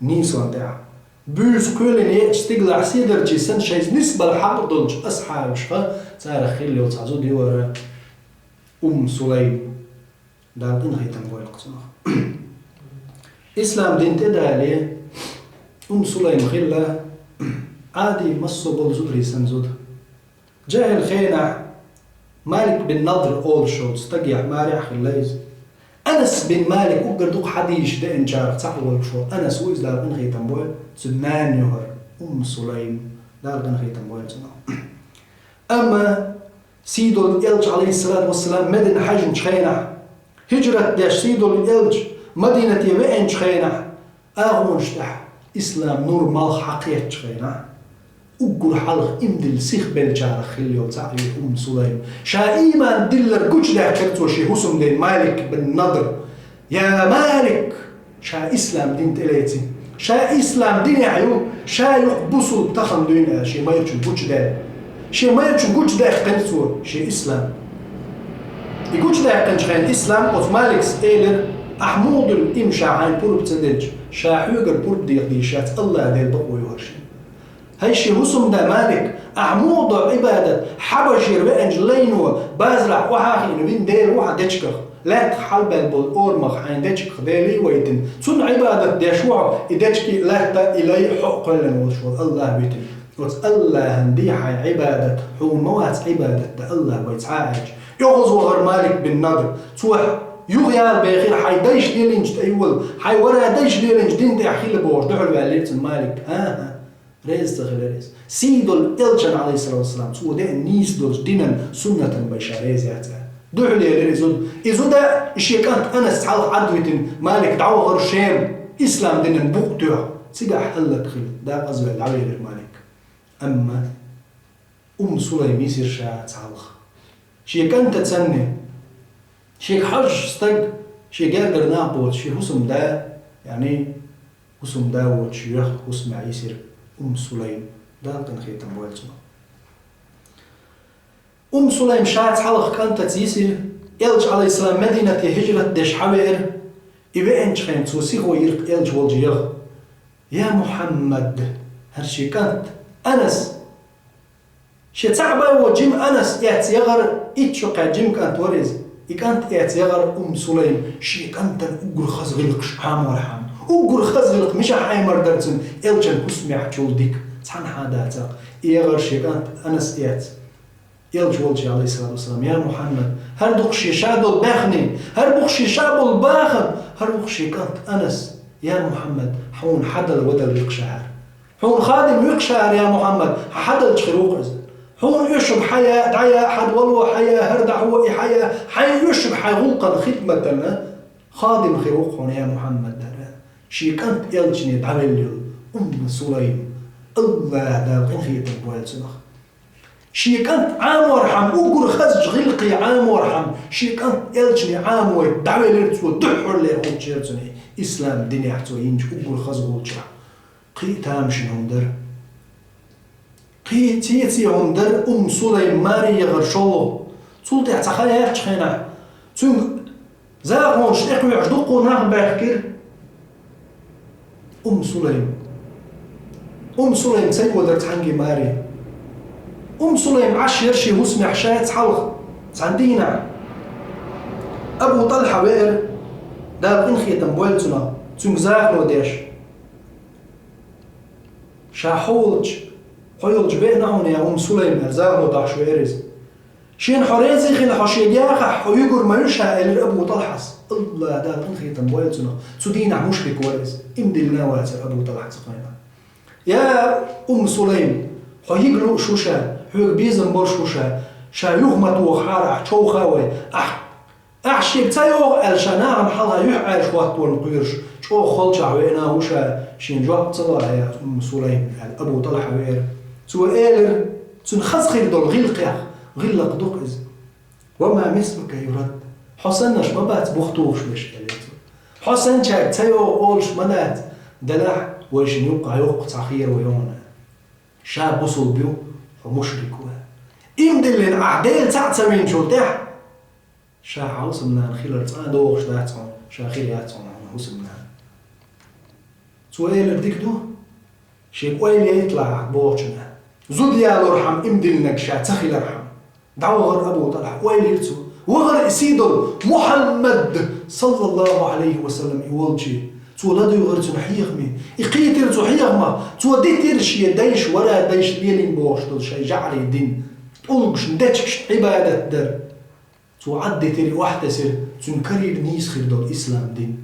نيسان داع بيز كلن يستقلع سيدرجي سن شيء نسبة الحق دولش أصحاب شفا تاريخ خير اللي وتعزو ديورا سليم دال دين هيتم بوي القصنا إسلام دين تدالي سليم خلا عادي مصو بول زدري سنزود جاهل خينا مالك بن نضر أول شو تستقيع مارع خلايز أنس بن مالك أقردوق حديش ده إنجار تعلو شو أنس ويز دار بن خيتم بوي تمان يهر سليم دار بن خيتم بوي أما سيدو الإلج عليه الصلاة والسلام مدينة حج خينا هجرة داش سيدو الإلج مدينة يبقى خينا أغون شتح إسلام نور مال حقيقة خينا أقول حلق إمدل سيخ بالجارة خلي وتعلي سليم شا إيمان دلر قوش ده كرتو شي حسم دين مالك بن نضر يا مالك شا إسلام دين تلاتي شا إسلام دين يحيو شا يقبصوا بتخن دين شي ما يرجو قوش ده شي ما يرجو قوش ده كرتو شي إسلام يقوش ده كنش خين إسلام وف مالك سئلر أحمود الإمشا عين بورب تندج شا حيوغر بورب دي شات الله ديل بقوي ورشي هايشي هسم دا مالك أحمود عبادة حبشير بأنجلينو بازرع وحاخي نبين دير وحا ديشكخ لا تحلب بالأورمخ عين ديشكخ ديلي ويتن سن عبادة ديشوع إديشكي لا تا إلي حق لن وشوط الله بيتن وت الله هنديحة عبادة حون موات عبادة دا الله ويتعاج يغزو غير مالك بالنضر توح يغيال بيخير حي ديش ديلينج تأيول حي ورا ديش ديلينج دين دي أخيل بوش دعو بالليت مالك ها ريز تغير ريز سيدو الإلجان عليه الصلاة والسلام سوى ده نيس دوش دينا سنة بيشا ريز يعتها دعو لي ريزود إذا ده إشي كانت أنا استحالق عدوة مالك دعوة غير شام إسلام دينا بوقتها سيقا حلت خيل ده أزوى العوية غير مالك أما سليم يصير شاعة تعالخ شي كانت تتسنى شي حج استق شي قادر نابوت شي حسم دا يعني حسم داوود شيخ حسم عيسر سليم دا كان خيتم بوالتنا سليم شاعت حلق كانت تيسير إلج عليه السلام مدينة هجرة دش حوير إبا إنش خين توسيخ ويرق إلج والجيغ يا محمد هرشي كانت أنس شي تعبا وجيم أنس يغر إتشوقع جيم كانت ورز كانت يغر سليم شي كانت أقر خزغلق شحام ورحام أقر خزغلق مش حيمر درتن إلجن كسمي حجول ديك تحن حاداتا يغر شي كانت أنس إلج والجي عليه الصلاة والسلام يا محمد هر دقشي شادو الباخني هر بقشي شابو الباخن هر بقشي كانت أنس يا محمد حون حدل ودل يقشعر حون خادم يقشعر يا محمد حدل تخيروق حون يشرب حياة دعيا حد والو حياة هردع هو حياة حي يشرب حيغلقا خدمة خادم خيروق هون يا محمد دارا شي كانت إلجني دعوالي سليم الله دار قين خيط البوال سنخ شي كانت عام ورحم أقر خزج غلقي عام ورحم شي كانت إلجني عام ودعوالي رتو دحر لي أخوت جيرتني إسلام ديني حتو ينج أقر خزج والجع قيتام شنهم در قيتيتي هم در سليم ماري يغرشو سلطي اعتخايا يحتخينا تون زاقون شتيقو يعجدوقو ناغ باحكر سليم سيقو در تحنقي ماري سليم عشر شي هسمي حشاية حلق تعندينا أبو طلحة وائر دار إنخية تنبوالتنا تون زاقنو ديش شاحولج حيولج بينهم يا سليم هرزاه وداش ويرز شين حريزي خل حشيجاخ حيجر ما يشاء إلى أبو طلحس الله ده إنخي تنبويتنا سدينا مشرك ورز إمدلنا واتر أبو طلحس قينا يا سليم حيجلو شوشا حيج بيزن برشوشا شا يغمت وخارع شو خاوي أحشي بتايو الشناعم حلا يحعر شوات والقيرش شو خلشع وينا وشا شين جواب صلاة يا سليم أبو طلحة وير سو إيلر تنخز خير دول غلق دقز وما مثلك يرد حسن نش ما بات بختوش مشكلته حسن شاك تيو أولش منات دلع ويش يوقع يوقع خير ويونا شاب وصل بيو ومشرك إمدلن أعدال تعتمين شو تح شا عاوز من خير دوغش داتهم شا خير ياتهم عاوز من سؤال رديك دو شيء وين يطلع بوجنا زود يا الرحم إمدلنك شا تخيل الرحم دعوة غير أبو طلع وين يرتو وغير سيدو محمد صلى الله عليه وسلم يولجي تولدو يغير تنحيغمي يقيتر تحيغما توديتر شي دايش ولا دايش ليلين بوشتل شي جعلي دين تقولش نداتش عبادة در تعدي تري واحدة سر تنكرر نيس خير دول إسلام دين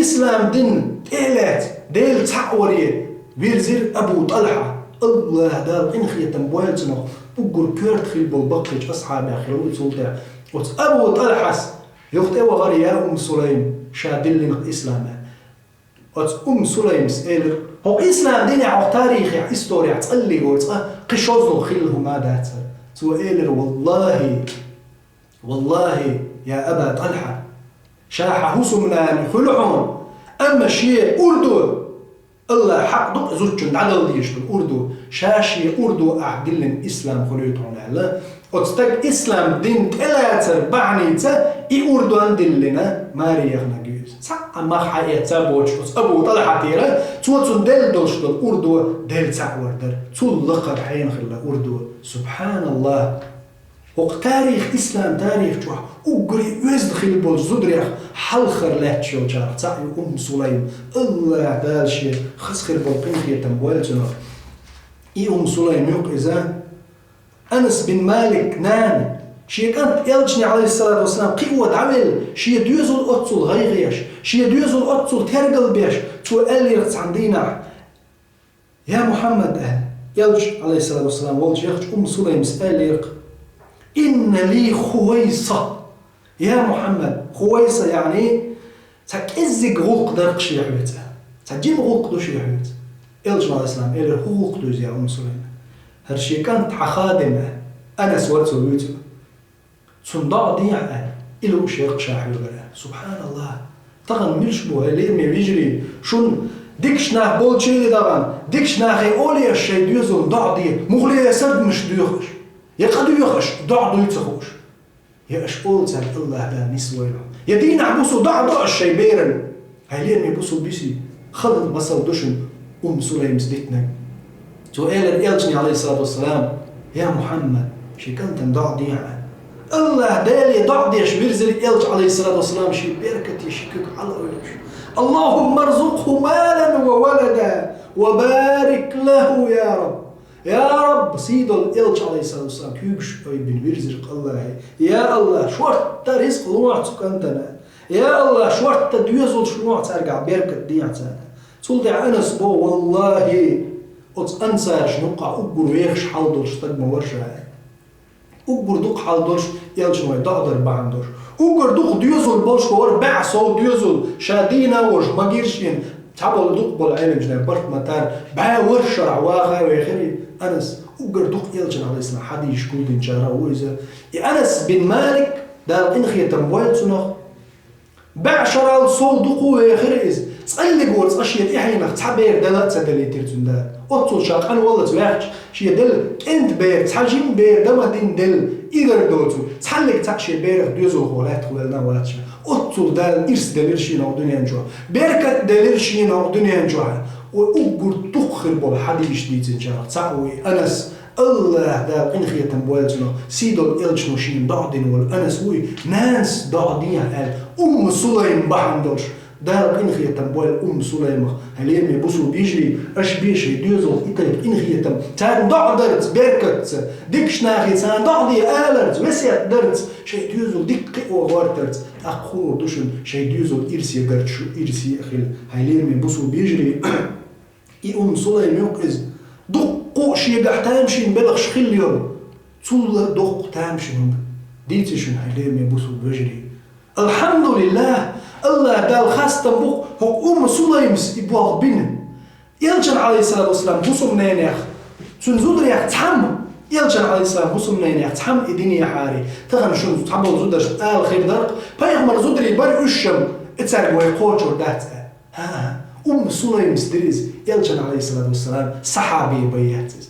إسلام دين تيلات ديل تعوري بيرزير أبو طلحة الله دال إنخية تنبوالتنا بقول كيرت خيل بالبقج أصحابي خلول سلطة أبو طلحة يختي وغري يا سليم شادلين إسلام سليم سئل هو إسلام دين يعو تاريخ يعو إستوريا تقلي قشوزو خيله ما دات سؤال والله يا أبا طلحة شاحه سمنان خلعون أما شيء أردو الله حق دق زوجن على ديش الأردو شاشي أردو أعدلن إسلام خليتون على أتستك إسلام دين تلاتر بعنيتا أردو عندلنا ماريغنا جيز سا أما حقيقة تابوش أبو طلحة تيرا توتن دل دوش الأردو دل تعور در تلقر حين خلا أردو سبحان الله وق تاريخ إسلام تاريخ جوح أقري ويزدخل بول زدريخ حلخر لاتشو جار تعي سليم الله دالشي خسخر بول قنخية تنبوالتنا سليم يقزان أنس بن مالك نان شي كانت يلجني عليه الصلاة والسلام قوة عمل شي ديوزل أتصل غيغيش شي ديوزل أتصل ترقل بيش تو قال لي عندنا يا محمد يلج عليه الصلاة والسلام والج يخج سليم سأل لي إن لي خويصة يا محمد خويصة يعني تكزق غوق درقش يا حبيبتها تجيب غوق دوش يا حبيبتها يلج عليه السلام قال لي غوق دوز يا سليم هالشي كانت حخادمة أنا سورت ويوتيوب صندوق ضيع إلو شيق شاحي وغيره سبحان الله طغن ملش بوها ليرمي بيجري شون ديكش ناخ بول شيء طغن ديكش ناخي أولي الشيء ديوزو ضع دي مغلي يسرد مش ديوخش يقدو يخش ضع دو يتسخوش يا أشقول سال الله دا نسوينه يدين عبوسو ضع الشيء بيرن هاي ليرمي بوسو بيسي خلط بصل دوشن سليم سديتنا سؤال الإلجني عليه الصلاة والسلام يا محمد شي كنت ضع ديعا الله دالي ضع ديش بيرزل الإلج عليه الصلاة والسلام شي بركة يشكك على وجهه اللهم ارزقه مالا وولدا وبارك له يا رب يا رب سيد الإلج عليه الصلاة والسلام كيبش بن بيرزق الله يا الله شورت رزق نوعتك أنتنا يا الله شورت ديوزل شنوع ترجع بركة ديعتنا تولدي أنس بو والله أنساش نقع أقر ويخش حالدوش تقم ورشا أقر دوق حالدوش يلجنوي دقدر بعندوش أقر دوق ديوزل بولش كور بعصو ديوزل شادينا وش مجيرشين تعبل دوق بالعلم جناب برت متار بع ورشا واخر ويخري أنس أقر دوق يلجن على اسم حديش كودين جارا ويزا أنس بن مالك دار إنخية تنبويل سنخ بعشر الصول دوق ويخري إز تقلق ورتقشيت إحينا تحبير دلات سدلي تيرتون دا أطول شاق أنا والله تويحش شي دل انت بير تحجين بير دما دين دل إيدر دوتو تحلق تحشي بير ديوزو غولات خلالنا ولاتش أطول دل إرس دليرشين أو دنيا نجوها بيركت دليرشين أو دنيا نجوها وأقر تخر بالحديش دي تنجار تعوي أنس الله دا إنخية تنبوالتنا سيدو الإلجنو شين دعدين والأنس وي ناس دعدين سليم بحندوش دار إنخية تنبوال سليمة هلين يبصوا بيجري أش بيشي ديوزو إتاك إنخية تم تان دعدرت بيركت ديكش ناخي تان دعدي آلرت وسيات درت شي ديوزو ديك قوة غارترت أقور دوشن شي ديوزو إرسي قرت شو إرسي أخيل هلين يبصوا بيجري سليم يقز دقو شي قحتامشين بلغش خليهم تول دق تامشين ديتشن هلين يبصوا بيجري الحمد لله الله دال خاص تنبوق هو سليم يبوغ بين يلجن عليه الصلاة والسلام بوسو منين ياخ تنزود رياح تحم يلجن عليه السلام بوسو منين ياخ تحم إديني يا حاري تغم شو تحمل زودش خير درق بايغمر زودري بار أشم اتسارق ويقوشور دات سليم ستريز إلجن عليه الصلاة والسلام صحابي بياتز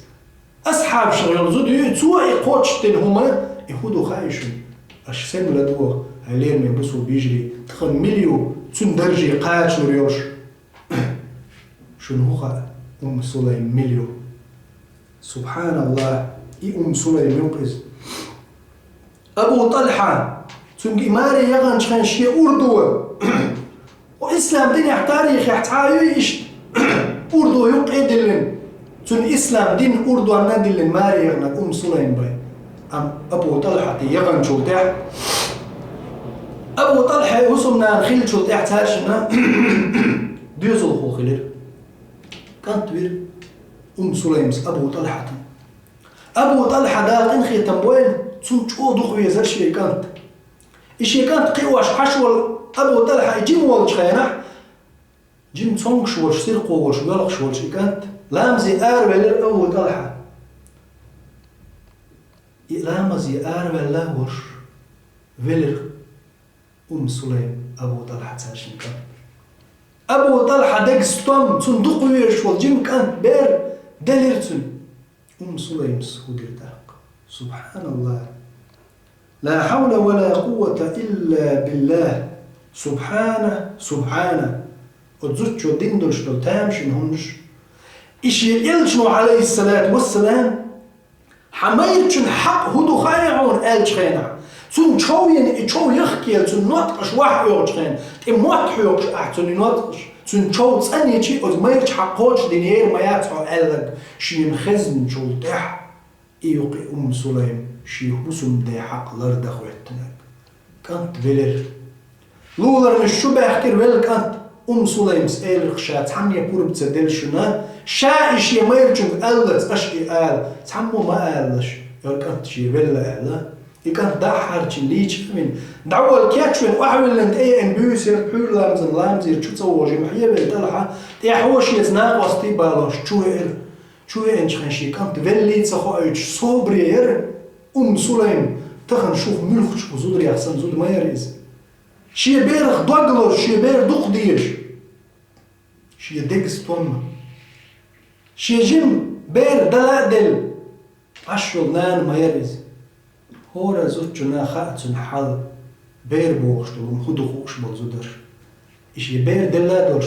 أصحاب شغل زودي توعي قوتشتين هما يهودو خايشون أش سن لدوه عليهم يبصوا بيجري تخن مليو تندرجي قاتش وريوش شنو هو سليم مليو سبحان الله سليم ينقذ أبو طلحة تنقي ماري يغن شخن شيء أردو وإسلام دين تاريخ يحتايش أردو يقعد لن تن إسلام دين أردو أن ندل ماري يغن سليم باي أبو طلحة يغن شلتح أبو طلحة وصلنا خيل شلتح تاشنا ديوزل خو خلير كانت بير سليم أبو طلحة أبو طلحة دال إنخي تنبوين تنشو دخو يزر شيكانت الشيكانت قيواش حشول أبو طلحة يجيم والش خينا جيم تونكش والش سيرقو والش بلقش والش شيكانت لامزي آربل أبو طلحة لامزي آربل لا والش فيلر سليم أبو طلحة تاشيكانت أبو طلحة دقستم تندق ويرش والجيم كانت بير دليرتن سليم سودير داق سبحان الله لا حول ولا قوة إلا بالله سبحانه وتزوجوا دين دولش دول تامشن هنش إشي إلشنو عليه الصلاة والسلام حمايرشن حق هدو خايعون آلش خينا تون تشوين تشو يخكيل تون نوتقش واحد يوش خين تموت يوش أحسن نوتقش تون تشو تسأني شيء أو مايرش حقوش دينير ما ياتعو ألق شي مخزن شلتح إيوقي سليم شي حسن دي حق لرد خويتناك كانت فيلر لولر الشبه احكر ويل كانت سليم سأل خشات حمي بورب تدلشنا شائش يميرجن ألت أشكي آل تحمو ما آلش يقول كانت شي فيلا آل كانت دحر ليش من دعوة الكاتشوين وأحول لنت أي إن بيوسير بحول لامزن لامزير شو تصوجي محيا بالدلحة تيحوش يزناق وسطي بالاش شو إنش خنشي كانت فيلي تخويش صوبرير سليم تخن شوف ملخش بزود ريحسن زود ما يريز شي بيرخ دوغلور شي بير دوق ديش شي ديكس توم شي جيم بير دلادل عشو نان ما يريز هورا زود جنا خاتن حل بير بوغشتو خدو خوش بزودر شي بير دلادلش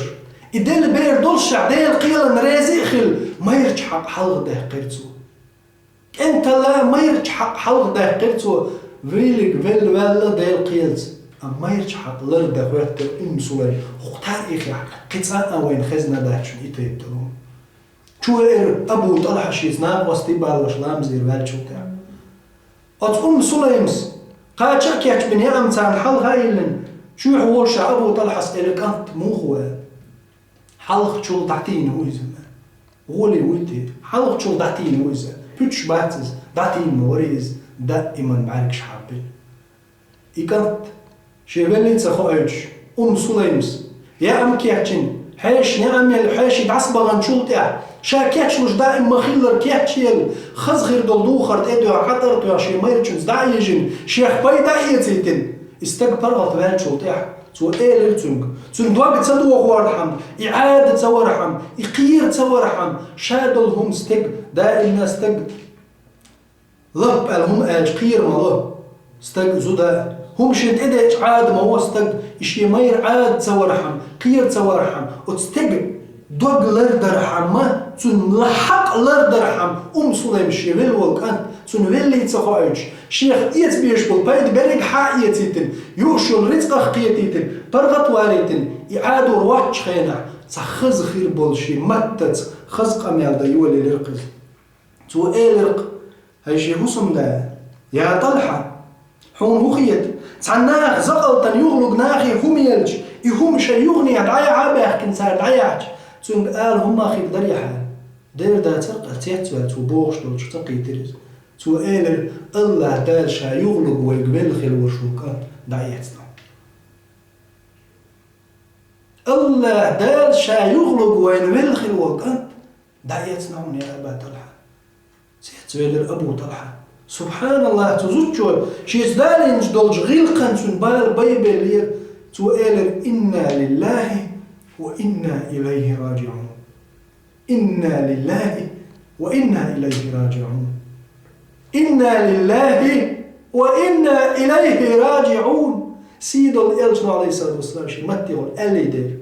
إدل بير دولش عديل قيل نرازي خل ما يرج حق حلق ده قيرتو انت لا ما يرج حق حلق ده قيرتو فيلك فيل ولا ديل قيلت ما يرج حق لرد ده وقت سليم اختار إخي قطعا وين خزنا ده شو يتيبتلون شو أبو طلحة شيزنا وستي بالوش لامزير والشو تاع أت سليمس قاچا كياش بني أمتان حل هايلن شو يحول أبو طلحة سألك أنت مو هو حلق شو دعتين ويزم غولي ويتي حلق شو دعتين ويزم بيتش باتز دعتين موريز دائما بعركش حابين إكانت شيبلين تخويش سليمس يا كياتشين حيش نعم الحيش يدعس بغن شلتع شاكيتش مش دائم مخيلر كياتشيل خز غير دلدوخر تيدو حضرت يا شي ميرچنز دايجن شيخ باي دايتين استغفر غفال شلتع تو إيلتونج تون دوغ تصدوا ورحم إعادة تورحم إقير تورحم شادلهم استغ دائما استغ لب الهم قير ما استغ زودا هم شنت إده عاد ما هو استغ إشي مير عاد تورحم قير تورحم وتستغ دوغ لردرحم ما تون لحق لردرحم سليم شيفيل والكان تون ويلي تخويش شيخ بيش بالبيت بريق حائيتيتن يوشل رزق خيتيتن برغت واليتن إعادة روح خينا تخز خير بولشي متت خز قميال دا يولي لرقز تو لرق هاي هسم دا يا طلحة حون هخيت تعناخ زغلتن يغلق ناخي هم يلج يهم شي يغني دعي عاباخ كنسار دعياج تون قال هم أخي دريحة دير دا ترقى تيتوى تو بوغش دولش تقي تريز تو الله دال شا يغلق ويقبل خير وشوكات دعيتنا الله دال شا يغلق ويقبل خير وشوكات دعيتنا يا أبا طلحة سيتويلر أبو طلحة سبحان الله تزوجوا شيز دالينج دولج غيلقن سن بال بيبلير تو إنا لله وإنا إليه راجعون. إنا لله وإنا إليه راجعون. إنا لله وإنا إليه راجعون. سيد الإلجن عليه الصلاة والسلام شي متغل ألي دير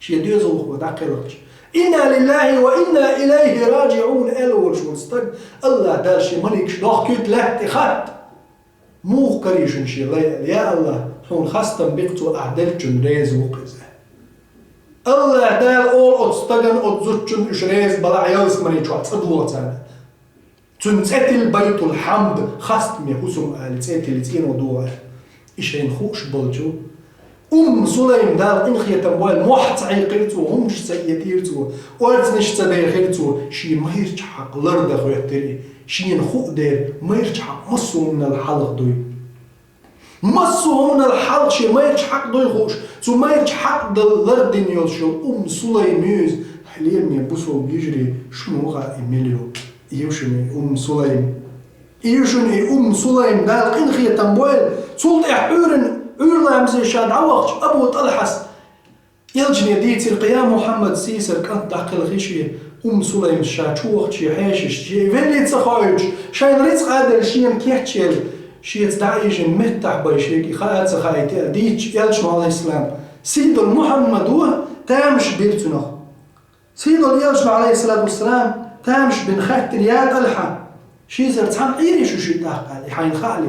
شي ديوزوخ ودعقلقش إنا لله وإنا إليه راجعون. ألول شو استق الله دار شي ملكش دوخ كيت لحت خط مو قريشن شي يا الله هون خاصة بيقتو أعدلتشن ريز وقزة الله دار أول أتستقن أتزوتشن إش ريز بلا عيالس مني شو أتصدلو تانا تنتتل بيت الحمد خاصة ميهوسم آل تتل تين ودوار إشين خوش بلجو سليم دار إنخية تنبوال موحت عيقيرتو همش سيئتيرتو وارتنش تدايخيرتو شي ما يرجع حق لرد خويتري شي نخوق دير ما يرجع حق مصو من الحلق دوي مصو من الحلق شي ما يرجع حق دوي خوش تو ما يرجع حق لرد يوشو سليم يوز حليل مي بوسو بيجري شنو غا إميليو يوشني سليم يوشني سليم دار إنخية تنبوال سلطة حورن أورلا مزي شاد عوقش أبو طلحس يلجني ديتي القيام محمد سيسر كانت تحقل غيشي سليم الشاد شوخ شي حيشش شي فيلي تسخايج شاين ريتس قادر شين كيحتشيل شي تدعيش متح باي شيكي خاات سخايتي ديتش يلجن عليه السلام سيد المحمد هو تامش بيرتنا سيد يلجن عليه الصلاة والسلام تامش بن خاتر يا طلحة شي زر تحن عيري شو شي تحقل حين خالي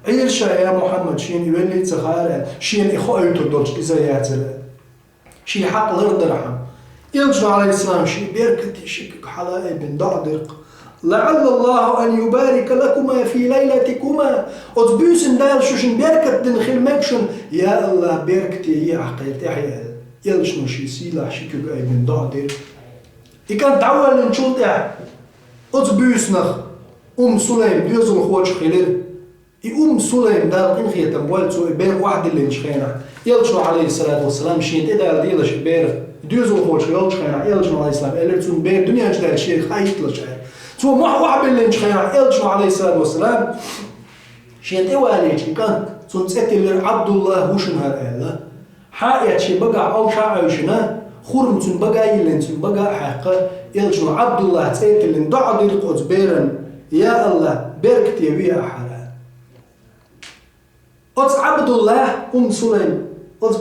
عيرشا يا محمد شين يولي تخارع شين إخوة تدرج إذا يعتل شي حق غير درحم يلجن عليه السلام شي بيركتي شكك حلائي بن دعدق لعل الله أن يبارك لكما في ليلتكما أتبوسن دال شوشن بيركت دن خلمكشن يا الله بيركتي يا عقيرتي حيال يلجن شي سيلا شكك بن دعدق إكان تعوال نشوطع أتبوسنخ سليم بيوزن خوش خليل سليم دار إنخية تنبوال تسوي بير واحد اللي نشخينا يلجنو عليه الصلاة والسلام شين إذا ديلش بير ديوزو خوش يلجخينا يلجنو عليه السلام إلا تسوي بير دنيا جدال شيء خايت لشيء تسوي واحد اللي نشخينا يلجنو عليه الصلاة والسلام شين إيواليش كان تسوي تسأتي عبد الله وشن هذا إلا حايت شي بقى أو شاعيشنا خورم تسوي بقى يلين تسوي بقى حقا يلجنو عبد الله تسأتي اللي ندعو دير قوت بيرن يا الله بيركتي بيها حالا عبد الله سليم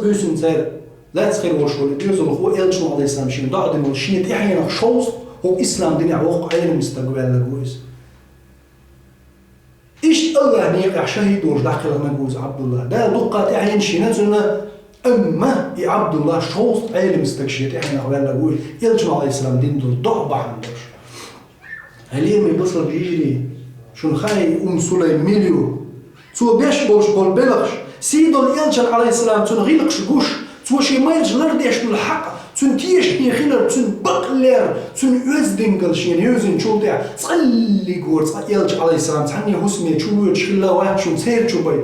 بيوسن سير لا تخير وشول بيوزن هو إلجنو عليه السلام شين دعو دمو شين تحيينا شوص هو إسلام دنيا وقع عين المستقبل لجوز إيش الله نيقع شهيد ورج داخل نجوز عبد الله ده دقة عين شيناتنا أما عبد الله شوص عين المستكشيت إحنا قبل لجوز إلجنو عليه السلام دين دول ضعبة عندش هليه من بصل بيجري شون خاي سليم مليو تو بيش بوش بول بلغش سيدو الإلجن عليه السلام تون غيلقش قوش تو شي مايلج لرديش بالحق تون تيش نيخيلر تون بقلر تون يوزدنقل شين يوزن شوطع تصلي قورت إلج عليه السلام تحني هسمي شو يتشخلا واحد شو تسير شو باي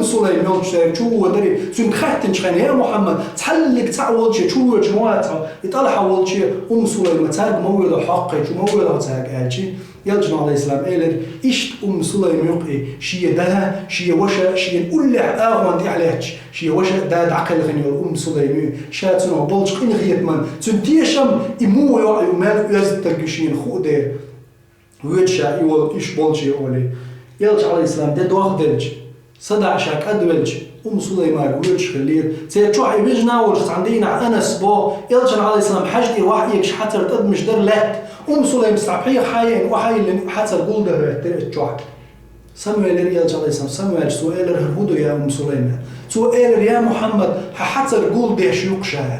سليم يلج سير شو ودري تون خاتن شخين يا محمد تحلق تعوض شو جماعة يطلع حوض شي سليم تاق مويلة حقي شو مويلة تاق قالشي يلجن عليه السلام إيلر إيش سليم يقي شيء ده شيء وشا شيء نقول له أغمض عليهش شيء وشا ده عقل غني سليم شاتنا وبلش قين غيت من تنتيشم إمو يوعي ومال يزترقشين خودير ويتشا يقول إيش بلش يقولي يلج عليه السلام ده دوخ دلج صدع شاك أدولج سليمان ويتش خليل سيرجع يبجنا ورجت عندنا أنس بو يلجن عليه السلام حجدي وحيك حتى تد مش در لات سليم استعبحي حاين وحاين حتى قول ده ترجع سمويل يلج عليه السلام سمويل سؤال هبودو يا سليمان سؤال يا محمد حتى قول ده شيوقشا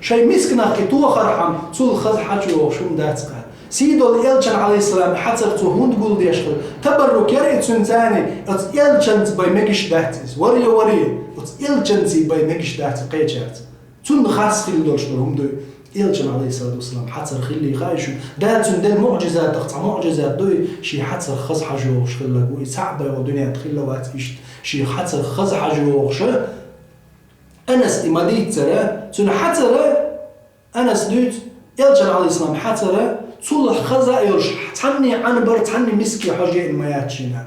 شيء مسكنا كتو خرحم سول خذ حجو شو مداتك سيدو اليلجن عليه السلام حتى تهون تقول دي أشخر تبرك يرئي تنزاني يلجن باي مكش داتس وريه يلجن باي مكش داتس قيجات تن خاص خيل دولش هم دو يلجن عليه الصلاة والسلام حتى خيلي غايشو داتن دل معجزات تقطع معجزات دوي شي حتى خز حجو شخلا قوي صعبة ودنيا تخيل وات شي حتى خز حجو شو أنس إماديت ترى تن حتى أنس دوت يلجن عليه السلام حتى صلح خزا يرش تعني عنبر تعني مسكي حاجة ما ياتشينا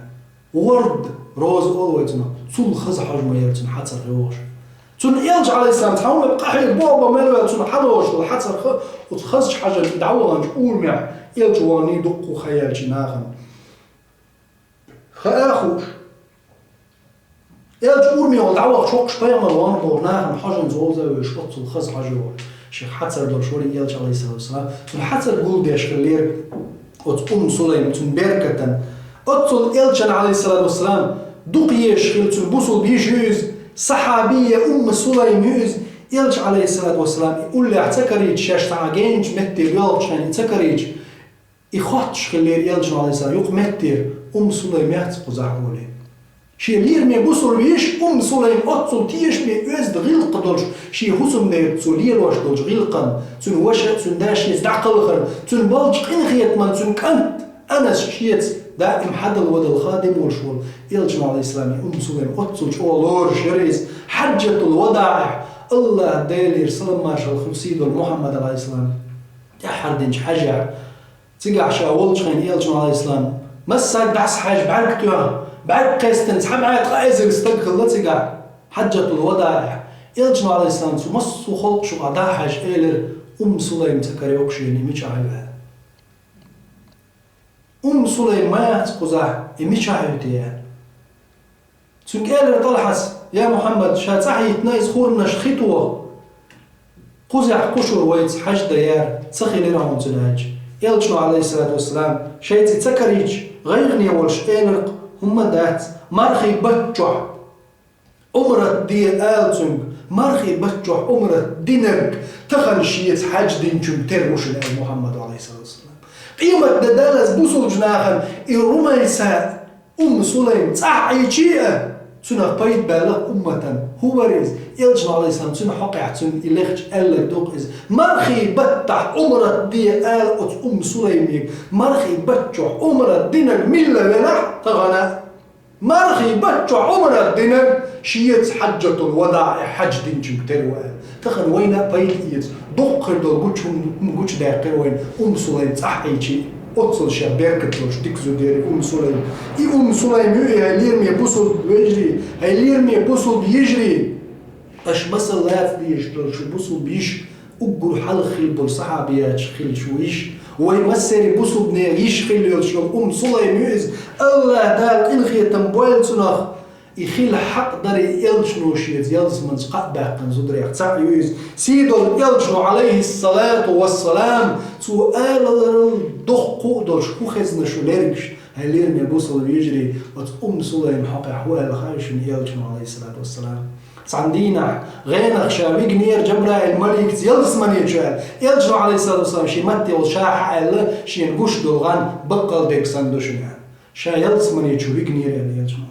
ورد روز أولويتنا صلح خزا حاجة ما ياتشين حتى غيوش تون إلج عليه السلام تحاول بقحي بابا ملوى تون حضوش الحصر وتخزش حاجة دعوة نقول مع إلج واني دقو خيال جناغم خاخوش إلج أورمي ودعوة شوقش بيا مروان بورناغم حاجة نزوزة ويشقط الخز حاجة شيخ حتسر دورشوري إلج عليه السلام تون حتسر قول ديش خلير وتقوم سليم تون بركة أتصل إلج عليه الصلاة والسلام دقيش خلتون بوصل بيجوز صحابية سليم يوز إلج عليه الصلاة والسلام يقول لي اعتكريج شاش تعاقينج متر يالق شان اعتكريج يخطش خلير إلج عليه السلام يوق متر سليم يعتقو زعولي شي ليرمي بوصل بيش سليم أتصل تيش بيوز غلق دولش شي حسم دير تسو ليلوش دولش غلقا تون وشا تون داش يزدعقل خر تون بالج قنخيت من تون كانت أنا شيت دائم حد الود الخادم والشغل إلج عليه السلام سليم أتصل شو لور شريز حجة الوداع الله دايلير سلام ماشال خمسيد محمد عليه السلام يحردنش حجع تقع شاولش خين إلج عليه السلام مساك دعس حاج بعد كتوها بعد قيستن سحب عيات قائزر استقل لا تقع حجة الوداع إلج عليه السلام مصو خلق شو قدا حاج إيلر سليم تكريوكشيني مش عيبها سليم ما يتقزح مش عيبتها تنك إيلر طلحس يا محمد شاد صحي يتنايز خورنا شخيطوه قزح قشر ويت حج ديار تسخي لرهم تناج إلجنو عليه الصلاة والسلام شيء تتكريج غيرني والش إيلر هم دات مرخي بتجح أمرت دي آلتنك مرخي بتجح أمرت دينك تخن شيت حج دينكم تروش الآن محمد عليه الصلاة والسلام قيمة ددالس بوصل جناخا إرميسا سليم صحي شيئا تنا بيت بالغ هو ريز إلجن عليه السلام تنا حقع تنا إليخش ألا دوقز مرخي بتح أمرت دي آل سليم مرخي بتح أمرت دينك ملا بلح تغنى مرخي بتح أمرت دينك شيت حجة الوداع حج دينكم تروى تخن وين بيت إيز دقر دول قوش داقر وين سليم صحي شيء أتصل شبير كتلوش تكزو ديري سليم سليم هيليرمي بوصل بيجري هيليرمي بوصل بيجري أش مثل لا يشتغل شو بوصل بيش أقول حل خيل دول صحابيات خيل شويش ويمسر بوصل بنيش خيل يلشون سليم يؤز الله دال إنخي تنبويل تنخ يخيل حق داري يلشنو شيز يلز من سقاء باقن زدري اقتاع يوز سيدو يلشنو عليه الصلاة والسلام سؤال الدخو دول شكو خزنا شو ليركش هاليرمي بوصل بيجري سليم حقي حوال خايشن يلشنو عليه الصلاة والسلام صندينا غينا خشابي جنير جبرائيل الملك يلز من يجعل يلشنو عليه الصلاة والسلام شي متي وشاح على شي نقوش دولغان بقل ديك سندوشن شا يلز من يجعل جنير يلشنو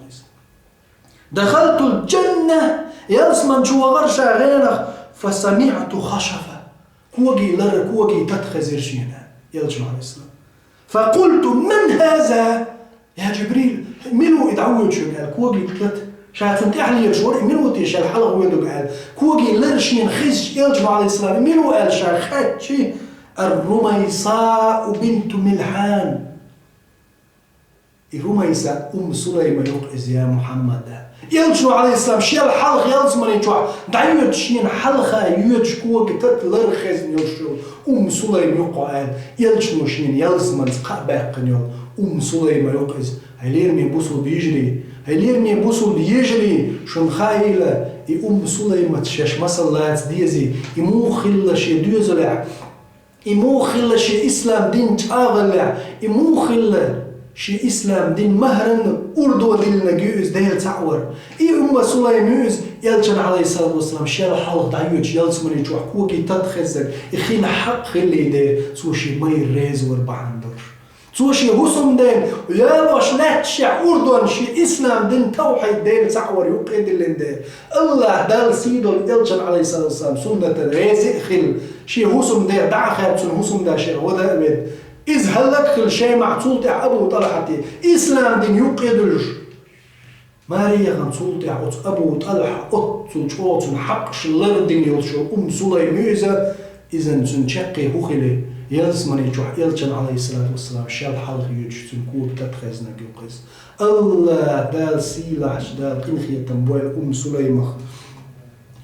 دخلت الجنة يسمن شو غرشا غيرك فسمعت خشفة كوجي لر كوجي تتخزر شينا يلجم عليه السلام فقلت من هذا يا جبريل منو يدعوه شو قال كوجي تت شايفين تحلي الشور منو تيش الحلقة ويدو قال كوجي لر شين خز يلجم عليه السلام منو قال شاخت شي الرميصاء بنت ملحان الرميصاء سليم يقز يا محمد يلشوا عليه السلام شيل حلق يلز من يجوع دعيوت شين حلقة يوتش كوة قتت لرخز يلشوا سليم يقعد يلشوا شين يلز من قباقن يل سليم يقز هيليرمي بوصل بيجري هيليرمي بوصل بيجري شن خايلة سليم تشاش مسلات ديزي يموخل شي دوزلع يموخل شي إسلام دين تاغلع يموخل شي إسلام دين مهرن أردو دين نجيوز ديل تعور سليم يوز يلجن عليه الصلاة والسلام شيل حلق دعيوش يلزمن يجوح كوكي تدخزك يخين حق خلي دير سو شي مير ريز وربعندر سو شي هسم دين يالوش ناتشع أردو شي إسلام دين توحيد ديل تعور يقيد اللين دير الله دال سيدو يلجن عليه الصلاة والسلام سنة ريزي خل شي هسم دير دع خير سن هسم دا شي ودا أمد إذ هلك كل شيء معطول أبو طلحتي إسلام دين يقيدلش ماريا غنصول أبو طلحة أطل شوطن حقش لردين يلشو سليم يوزا إذن تنشقي هخلي يلزمن يجوح يلجن عليه الصلاة والسلام شال حلق يوجش تنكوب تتخزنا يقيز الله دال سيلح دال قنخية تنبويل سليمخ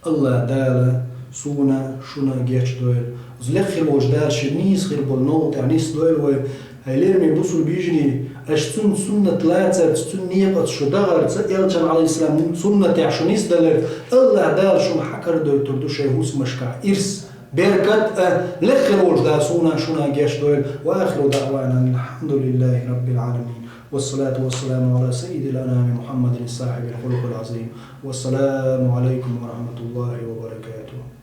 الله دال سونا شونا جيش دويل زلخر وجدال شنيس خير بالنوت يعني دويل و هيلير من بوصل بيجري أشتون سنة ثلاثة تستون نيقة شو دغر تسألتن على الإسلام سنة عشونيس دلر الله دال شو محكر دويل تردو شيهوس مشكع إرس بركت لخر وجدال سونا شونا جيش دويل وآخر دعوانا الحمد لله رب العالمين والصلاة والسلام على سيد الأنام محمد صاحب الخلق العظيم والسلام عليكم ورحمة الله وبركاته.